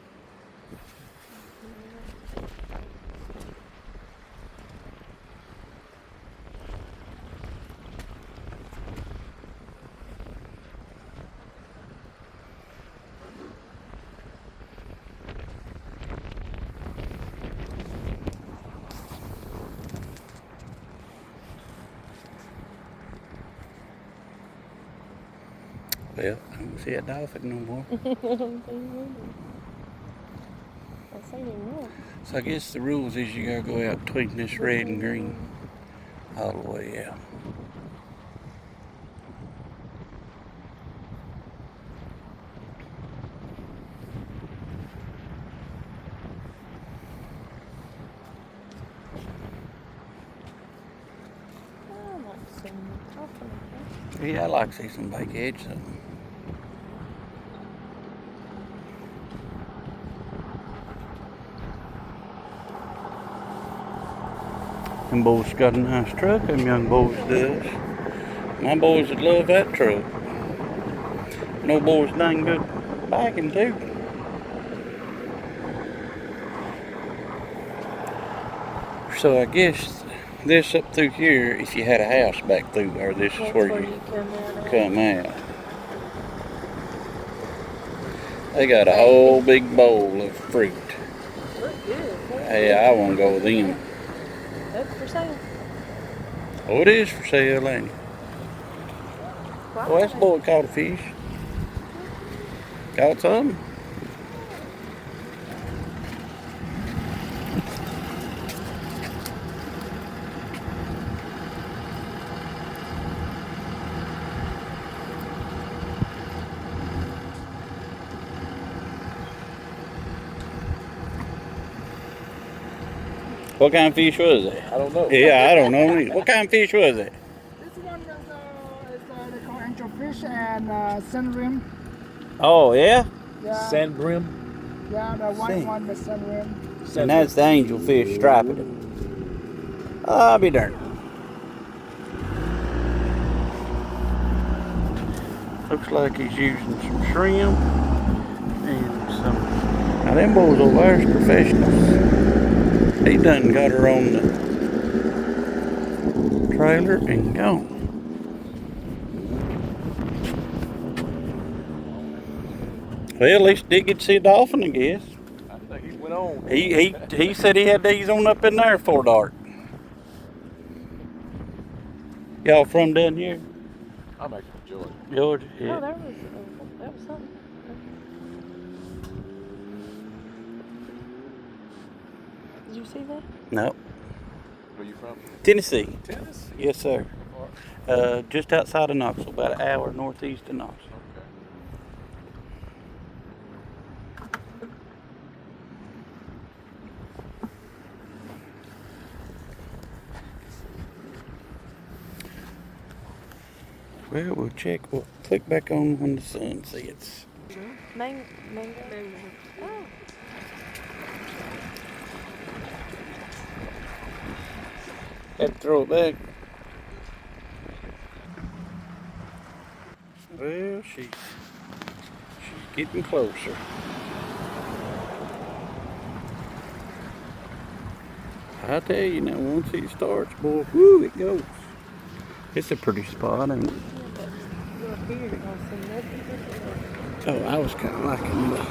Well, I don't see a dolphin no more. I seen him once. So I guess the rules is you gotta go out between this red and green all the way out. I like to see him talking. Yeah, I like to see some big edge something. Them boys got a nice truck, them young boys does. My boys would love that truck. No boys dang good biking too. So I guess this up through here, if you had a house back through there, this is where you come out. They got a whole big bowl of fruit. Look good. Hey, I want to go with them. That's for sale. Oh, it is for sale, ain't it? Oh, that's a boy caught a fish. Caught some. What kind of fish was it? I don't know. Yeah, I don't know either. What kind of fish was it? This one is they call angelfish and sunrim. Oh, yeah? Yeah, Sand brim. yeah, the white Sand. one, the sunrim. And that's the angelfish striped. I'll be darned. Looks like he's using some shrimp and some. Now, them boys over there is professionals. He done got her on the trailer and gone. Well, at least did get to see a dolphin, I guess. I think he went on. He said he had these on up in there for dark. Y'all from down here? I'm actually from Georgia. Georgia? Oh, Yeah. that was something. Did you see that? No. Where you from? Tennessee. Tennessee. Yes, sir. Just outside of Knoxville, about an hour northeast of Knoxville. Well, we'll check. We'll click back on when the sun sets. Mango. Oh. Had to throw it back. Well, she's getting closer. I tell you now, once it starts, boy, whoo, it goes. It's a pretty spot, ain't it? Oh, I was kind of liking the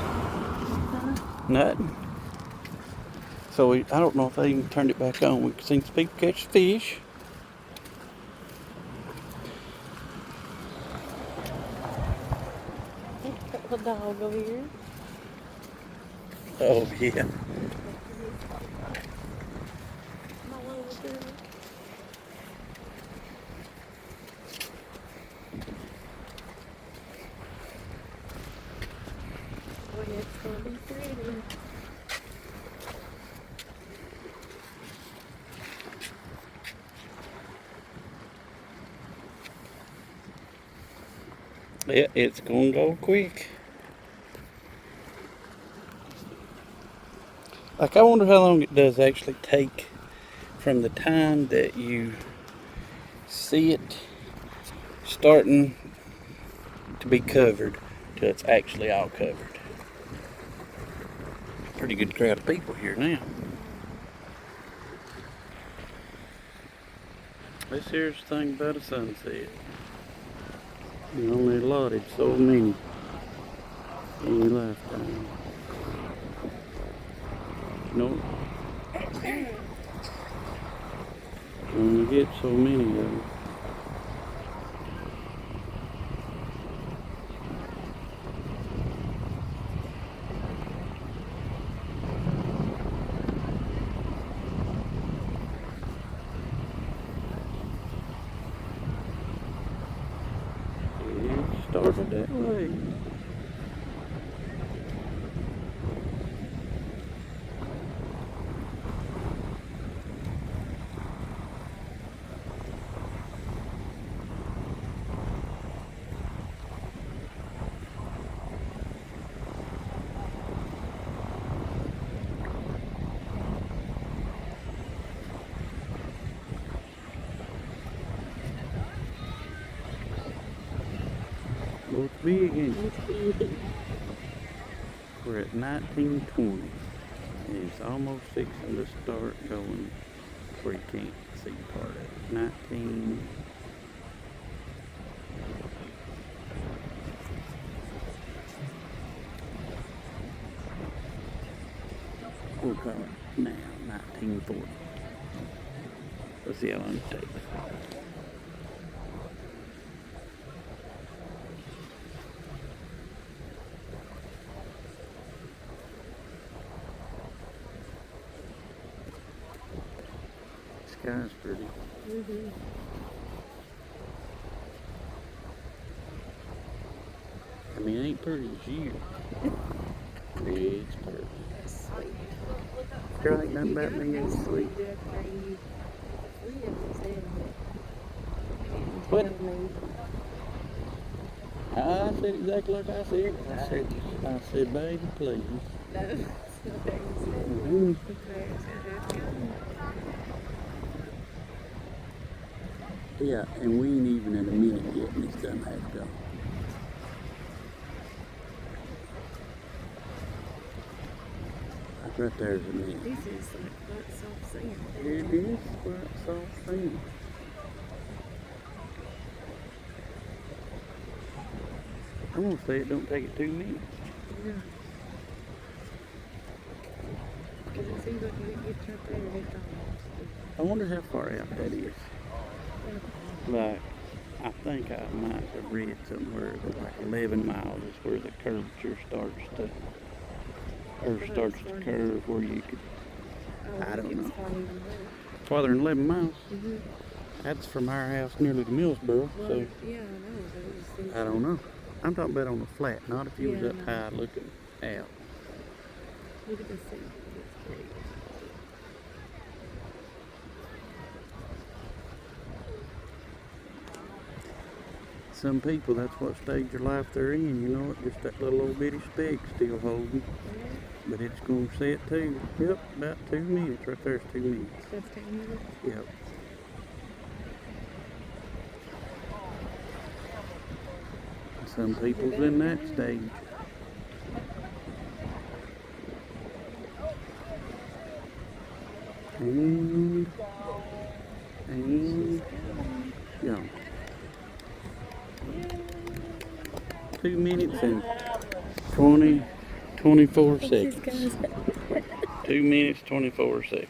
nothing. So I don't know if they even turned it back on. We seen some people catch fish. The dog over here. Oh yeah. It's gonna be pretty. Yeah, it's gonna go quick. Like, I wonder how long it does actually take from the time that you see it starting to be covered till it's actually all covered. Pretty good crowd of people here now. This here's the thing about a sunset. You only allotted so many in your lifetime. No. You only get so many of them. careful that way. Well, it's big, ain't it? We're at 1920. It's almost fixing to start going where you can't see part of it. 19. We'll call it now 1940. Let's see how long it takes. Sky's pretty. I mean, it ain't pretty as you. It's pretty. Girl, ain't nothing about me ain't sweet. What? I said exactly like I said. I said, baby, please. Mm-hmm. Yeah, and we ain't even in a minute yet, and it's done had to go. That's right there's a minute. This is like flat soft sand. It is flat soft sand. I'm gonna say it don't take it 2 minutes. Yeah. Because it seems like when it gets right there, it don't. I wonder how far out that is. Like, I think I might have read somewhere that like 11 miles is where the curvature starts to, or starts to curve where you could, I don't know. Farther than 11 miles? Mm-hmm. That's from our house nearly to Millsboro, so Yeah, I know, but it just seems I don't know. I'm talking about on the flat, not if you was Yeah, up no. high looking out. Look at this thing. It's great. Some people, that's what stage of life they're in, you know, just that little old bitty speck still holding. But it's going to set too. Yep, about 2 minutes. Right there's 2 minutes. That's 10 minutes. Yep. Some people's in that stage. And yeah. 2 minutes and 24 seconds. 2 minutes, 24 seconds.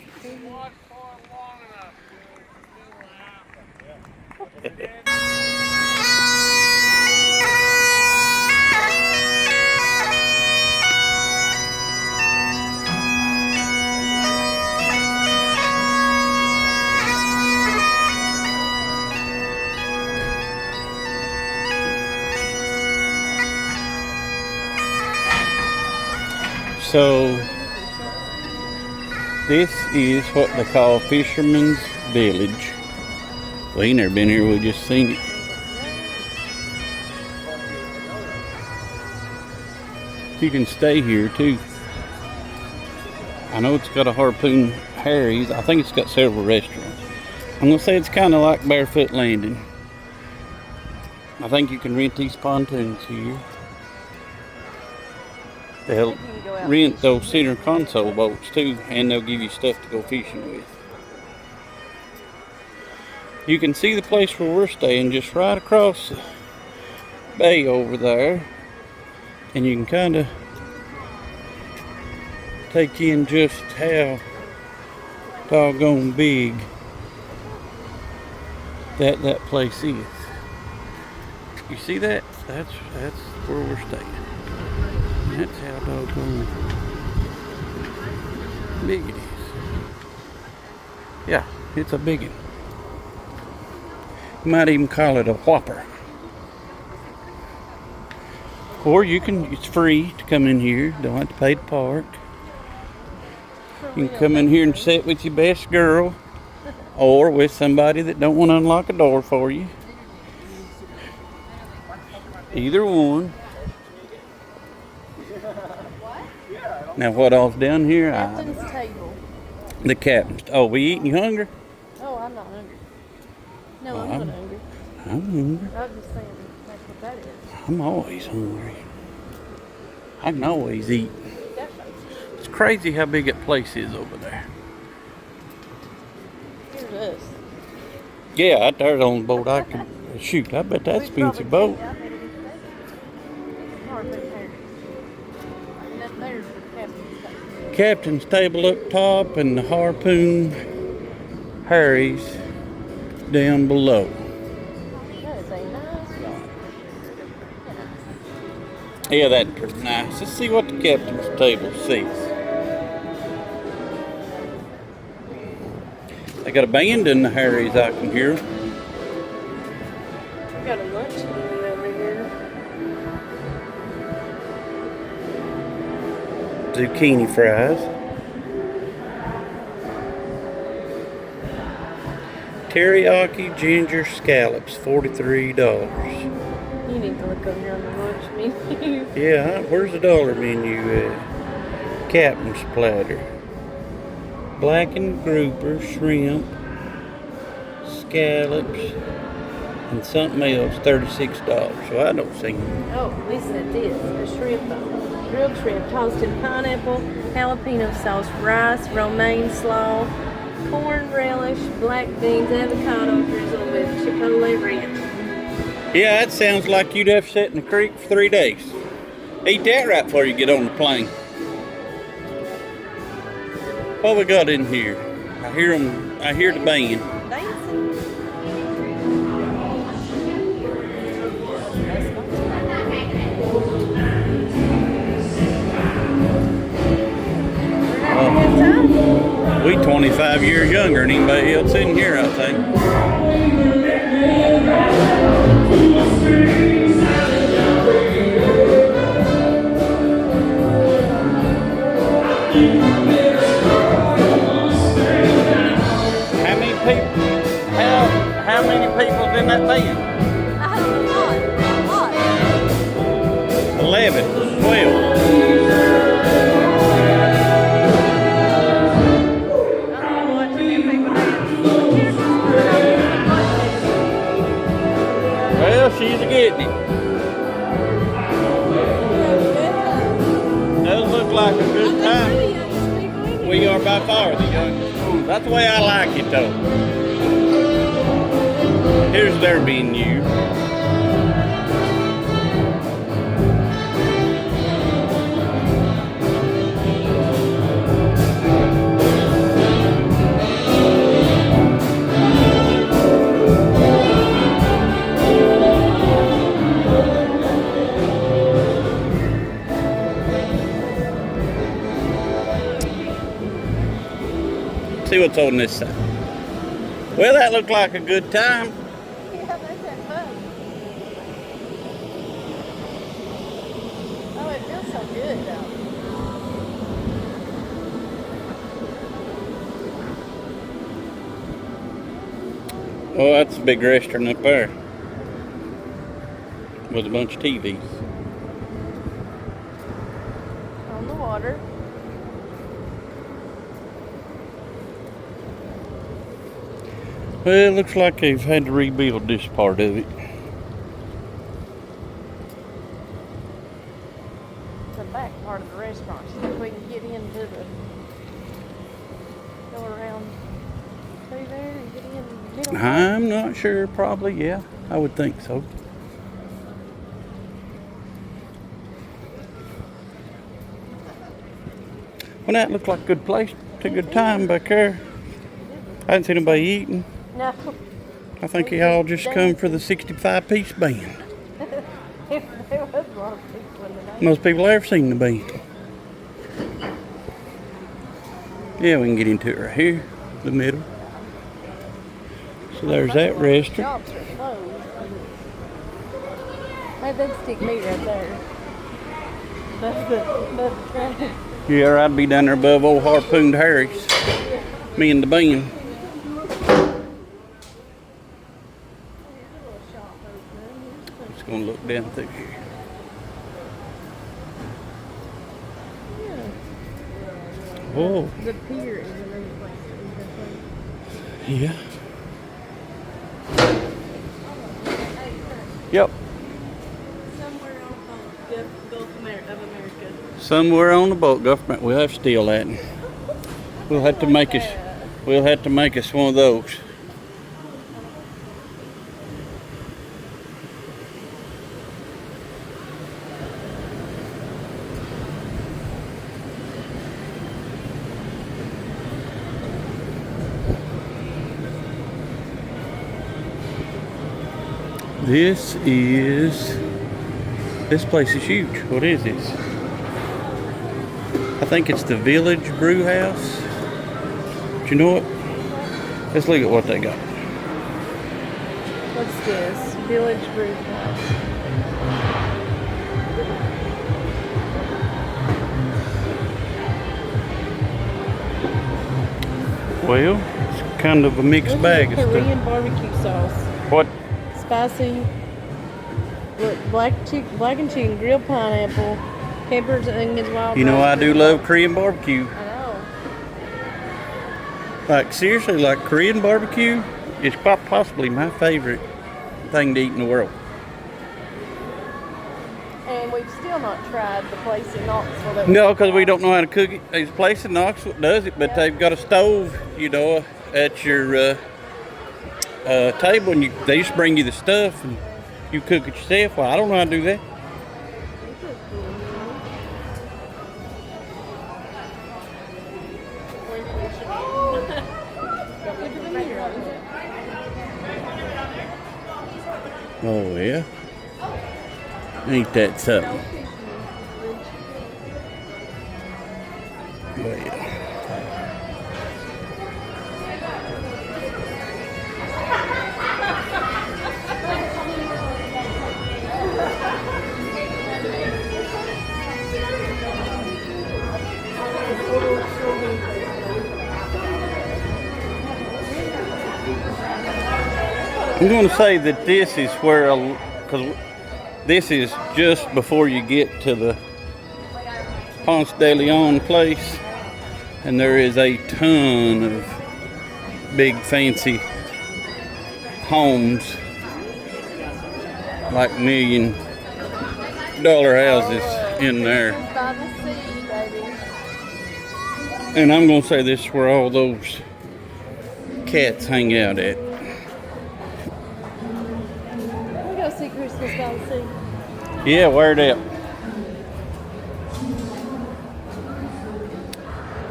So this is what they call Fisherman's Village. We ain't never been here, we just seen it. You can stay here too. I know it's got a Harpoon Harry's. I think it's got several restaurants. I'm gonna say it's kind of like Barefoot Landing. I think you can rent these pontoons here. They'll rent those center console boats too, and they'll give you stuff to go fishing with. You can see the place where we're staying just right across the bay over there, and you can kind of take in just how doggone big that place is. You see that? That's where we're staying. That's how doggone big it is. Yeah, it's a big one. You might even call it a whopper. Or you can, it's free to come in here. Don't have to pay to park. You can come in here and sit with your best girl. Or with somebody that don't want to unlock a door for you. Either one. Now what all's down here? Captain's table. The captain's. Oh, we eating? You hungry? Oh, I'm not hungry. No, I'm not hungry. I'm hungry. I was just saying that's what that is. I'm always hungry. I can always eat. Definitely. It's crazy how big that place is over there. Here's us. Yeah, out there's on the boat. I could shoot. I bet that's a fancy boat. Captain's table up top and the harpoon Harry's down below. That is a nice yacht. Yeah, that's pretty nice. Let's see what the captain's table sees. They got a band in the Harry's, I can hear. We got a lunch menu over here. Zucchini fries. Teriyaki ginger scallops, $43. You need to look over here on the lunch menu. Yeah, where's the dollar menu at? Captain's platter. Blackened grouper, shrimp, scallops, and something else, $36. So I don't see them. Oh, listen at this. A shrimp bone. Grilled shrimp, toasted pineapple, jalapeno sauce, rice, romaine slaw, corn relish, black beans, avocado drizzle with chipotle ranch. Yeah, that sounds like you'd have to sit in the creek for 3 days. Eat that right before you get on the plane. What we got in here? I hear the band. Dancing. We 25 years younger than anybody else in here, I think. How many people's in that band? I don't know. A lot. 11, 12. Well, she's a getting it. Does look like a good time. We are by far the youngest. That's the way I like it, though. Here's their menu. See what's on this side. Well, that looked like a good time. Yeah, that's that fun. Oh, it feels so good, though. Oh, that's a big restaurant up there with a bunch of TVs. On the water. Well, it looks like they've had to rebuild this part of it. The back part of the restaurant. See if we can get into the. Go around through there and get in the middle. I'm not sure, probably, yeah. I would think so. Well, that looked like a good place. It's a good time back there. I didn't see nobody eating. No. I think they all just come for the 65-piece band. There was a lot of people in the night. Most people ever seen the band. Yeah, we can get into it right here, the middle. So there's that restaurant. Shops are closed. Maybe they'd stick me right there. That's the trash. Yeah, I'd be down there above old Harpooned Harry's. Me and the band. Just gonna look down through here. Oh. The pier is a really place. Yeah. Yep. Somewhere on the Gulf of America. Somewhere on the boat, government. We'll have to steal that. We'll have to make us. We'll have to make us one of those. This place is huge. What is this? I think it's the Village Brew House. Do you know what? Let's look at what they got. What's this? Village Brew House. Well, it's kind of a mixed bag of Korean stuff. barbecue sauce. What? Spicy. Black and chicken, grilled pineapple, peppers, onions, wild. You know, I do raspberry. love Korean barbecue. I know. Like, seriously, like Korean barbecue is possibly my favorite thing to eat in the world. And we've still not tried the place in Knoxville. That No, because we don't know how to cook it. There's a place in Knoxville that does it, but they've got a stove, you know, at your table, and they just bring you the stuff, and you cook it yourself. Well, I don't know how to do that. Oh, yeah? Ain't that something? Well, yeah. I'm going to say that this is where, because this is just before you get to the Ponce de Leon place, and there is a ton of big fancy homes, like $1 million houses in there. By the sea, baby. And I'm going to say this is where all those cats hang out at. We go see Christmas by the sea. Yeah, where'd at?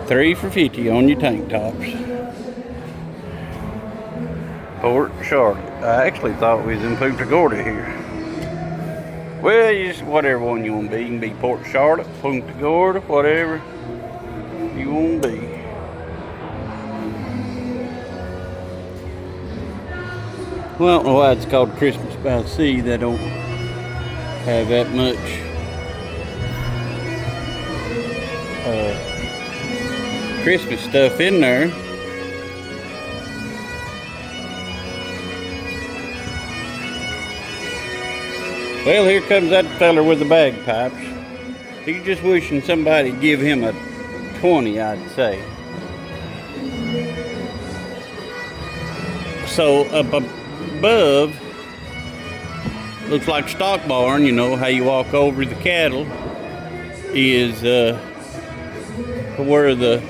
3 for $50 on your tank tops. Port Charlotte. I actually thought we was in Punta Gorda here. Well, you just whatever one you want to be. You can be Port Charlotte, Punta Gorda, whatever you want to be. Well, I don't know why it's called Christmas by the Sea. They don't have that much Christmas stuff in there. Well, here comes that feller with the bagpipes. He's just wishing somebody'd give him a 20, I'd say. So up above, looks like stock barn, you know, how you walk over the cattle, is where the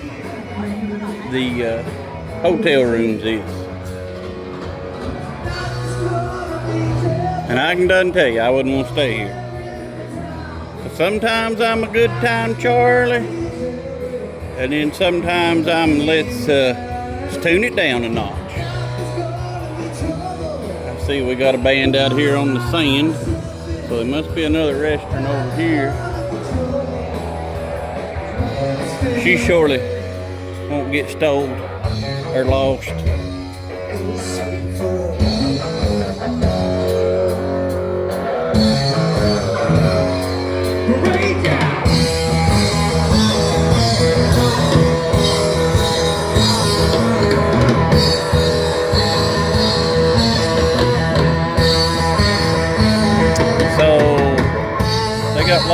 hotel rooms is. And I can done tell you, I wouldn't want to stay here. But sometimes I'm a good time Charlie, and then sometimes I'm let's tune it down a notch. I see we got a band out here on the sand, so there must be another restaurant over here. She surely won't get stole or lost. Break out!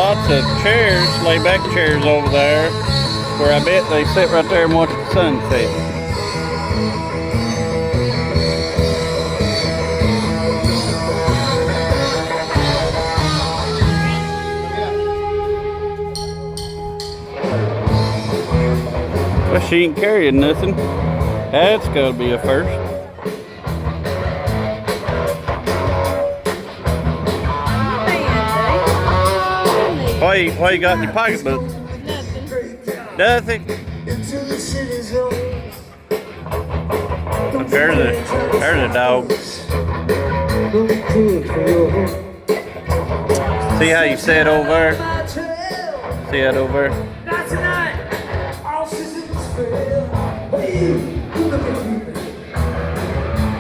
lots of chairs, layback chairs over there, where I bet they sit right there and watch the sunset. Well, she ain't carrying nothing. That's gotta be a first. Why you got in your pocketbook? Nothing. Look, there's a dog. See how you sat over there? See that over there?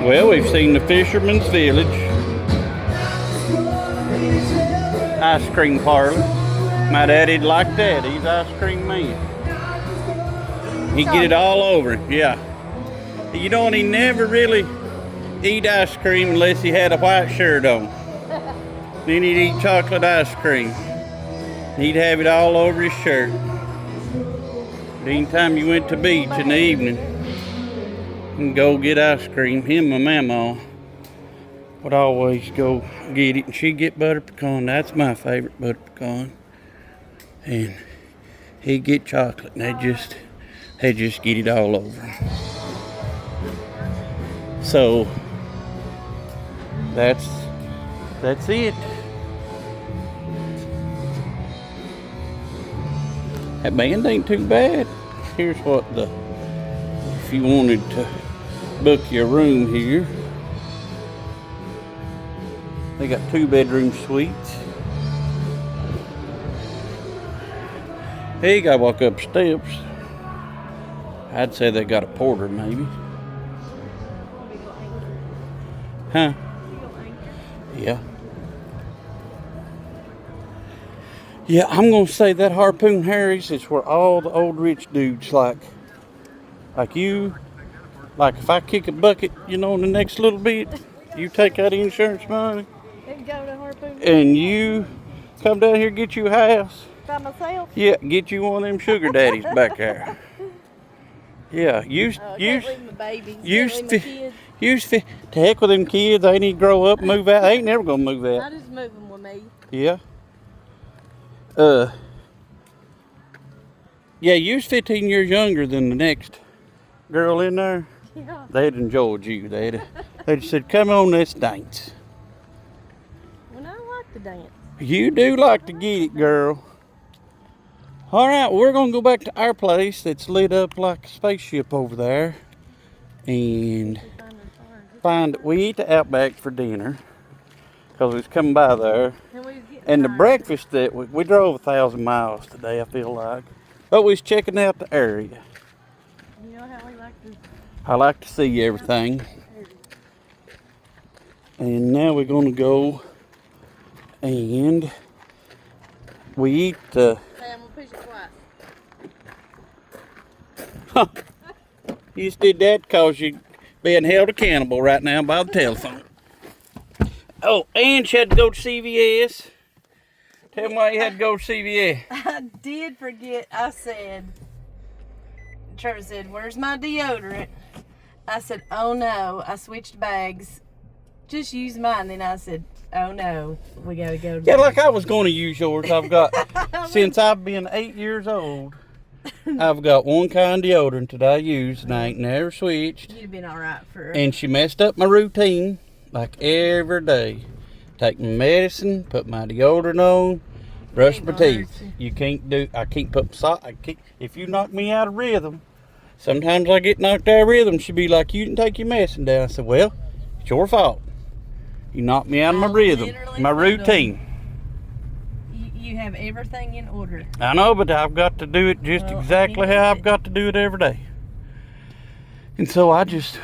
Well, we've seen the Fisherman's Village ice cream parlor. My daddy'd like that. He's ice cream man. He'd get it all over him. Yeah. You know, and he never really eat ice cream unless he had a white shirt on. Then he'd eat chocolate ice cream. He'd have it all over his shirt. Anytime you went to the beach in the evening and go get ice cream, him and my mama would always go get it, and she'd get butter pecan. That's my favorite, butter pecan. And he'd get chocolate, and they'd just get it all over him. So that's it. That band ain't too bad. Here's what if you wanted to book your room here, they got 2-bedroom suites. Hey, you gotta walk up steps. I'd say they got a porter, maybe. Huh? Yeah. Yeah, I'm gonna say that Harpoon Harry's is where all the old rich dudes like you, like if I kick a bucket, in the next little bit, you take that insurance money And go to Harpoon. and you come down here, get you a house. By myself? Yeah, get you one of them sugar daddies back there. Yeah, I can't leave my babies. to heck with them kids. They need to grow up, move out. They ain't never gonna move I out. just move them with me. Yeah. Yeah, you was 15 years younger than the next girl in there. Yeah. They'd enjoyed you. They'd said, come on, let's dance. Well, I like to dance. You do like to get it, girl. All right, we're going to go back to our place that's lit up like a spaceship over there. And we eat the Outback for dinner because we was coming by there. And the breakfast that we drove 1,000 miles today, I feel like. But we was checking out the area. You know how we like to... I like to see everything. And now we're going to go and we eat the... Hey, I'm going to push it twice. You just did that because you're being held accountable right now by the telephone. Oh, and she had to go to CVS. Tell me why you had to go to CVS. I did forget. Trevor said, where's my deodorant? I said, oh no. I switched bags. Just use mine. Then I said, oh no. We got to go to Yeah, like I was going to use yours. I've got, since I've been 8 years old, I've got one kind of deodorant that I use and I ain't never switched. You'd have been all right for... And she messed up my routine like every day. Take my medicine, put my deodorant on, brush my teeth. I can't put if you knock me out of rhythm, sometimes I get knocked out of rhythm. She'd be like, you didn't take your medicine down. I said, well, it's your fault. You knocked me out of my rhythm, my routine. You have everything in order. I know, but I've got to do it just exactly how I've got to do it every day. And so Unless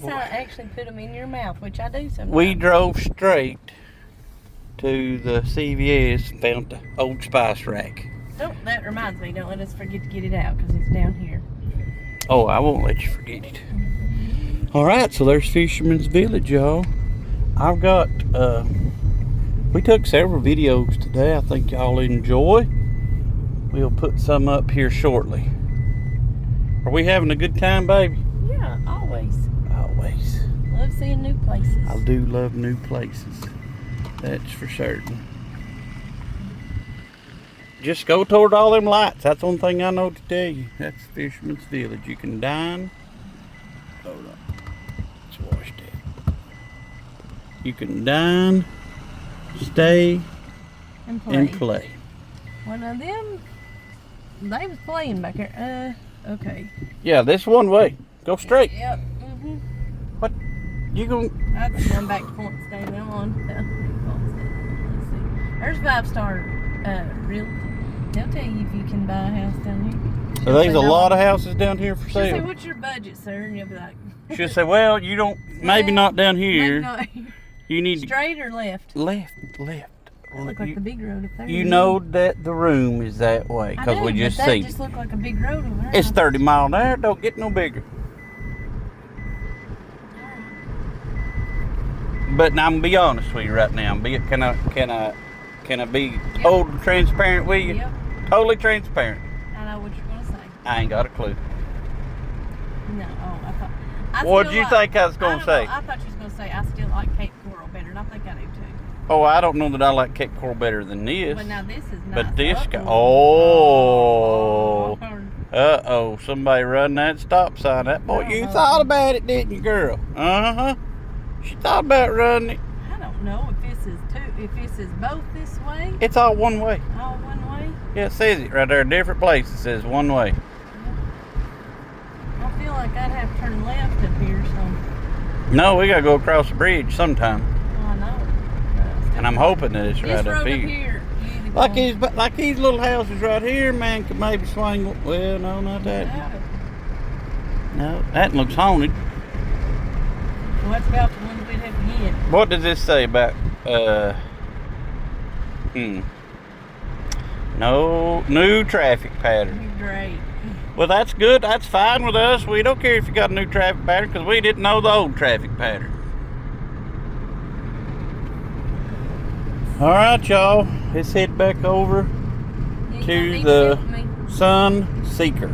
I actually put them in your mouth, which I do sometimes. We drove straight to the CVS and found the Old Spice rack. Oh, that reminds me. Don't let us forget to get it out because it's down here. Oh, I won't let you forget it. All right, so there's Fisherman's Village, y'all. I've got We took several videos today. I think y'all enjoy. We'll put some up here shortly. Are we having a good time, baby? Yeah, always. Always. Love seeing new places. I do love new places. That's for certain. Just go toward all them lights. That's one thing I know to tell you. That's Fisherman's Village. You can dine. Hold on. Let's wash that. You can dine, stay, And play. and play. One of them, they was playing back there. Okay. Yeah, this one way. Go straight. Yep. What? You gonna? I've gone back to Point Stay now on. Let's see. There's 5-star Realty. They'll tell you if you can buy a house down here. So there's a lot of houses down here for She'll say, sale. "What's your budget, sir?" And you'll be like, She'll say, well, you don't, maybe not down here. "Maybe not." You need Straight or left? left. That look like the big road up there. You know that the room is that way I because know, we just but that seen just it. look like a big road over there. It's 30 mile an hour. Don't get no bigger. But now I'm gonna be honest with you right now. Can I be totally transparent with you? Yep. Totally transparent. I know what you're gonna say. I ain't got a clue. No, I thought. What'd you think I was gonna say? I thought you was gonna say I still like Cape Coral better, and I think I do too. Oh, I don't know that I like Cape Coral better than this. But now this is nice. But this guy, Oh. uh-oh, somebody run that stop sign. That boy, you thought about it, didn't you, girl? Uh-huh. She thought about running it. I don't know if this is both this way, It's all one way. all one way. Yeah, it says it right there. Different place. It says one way. I feel like I'd have to turn left up here, so No, we gotta go across the bridge sometime. I know. And I'm hoping that it's This right road up up here. here, you either go- Like these little houses right here, man, could maybe swing. Well, no, not that. Yeah. No, that looks haunted. Well, that's about the one we'd have to get. What does this say about, no new traffic pattern. Great. Well, that's good. That's fine with us. We don't care if you got a new traffic pattern because we didn't know the old traffic pattern. All right, y'all. Let's head back over You to need the help me. Sun Seeker.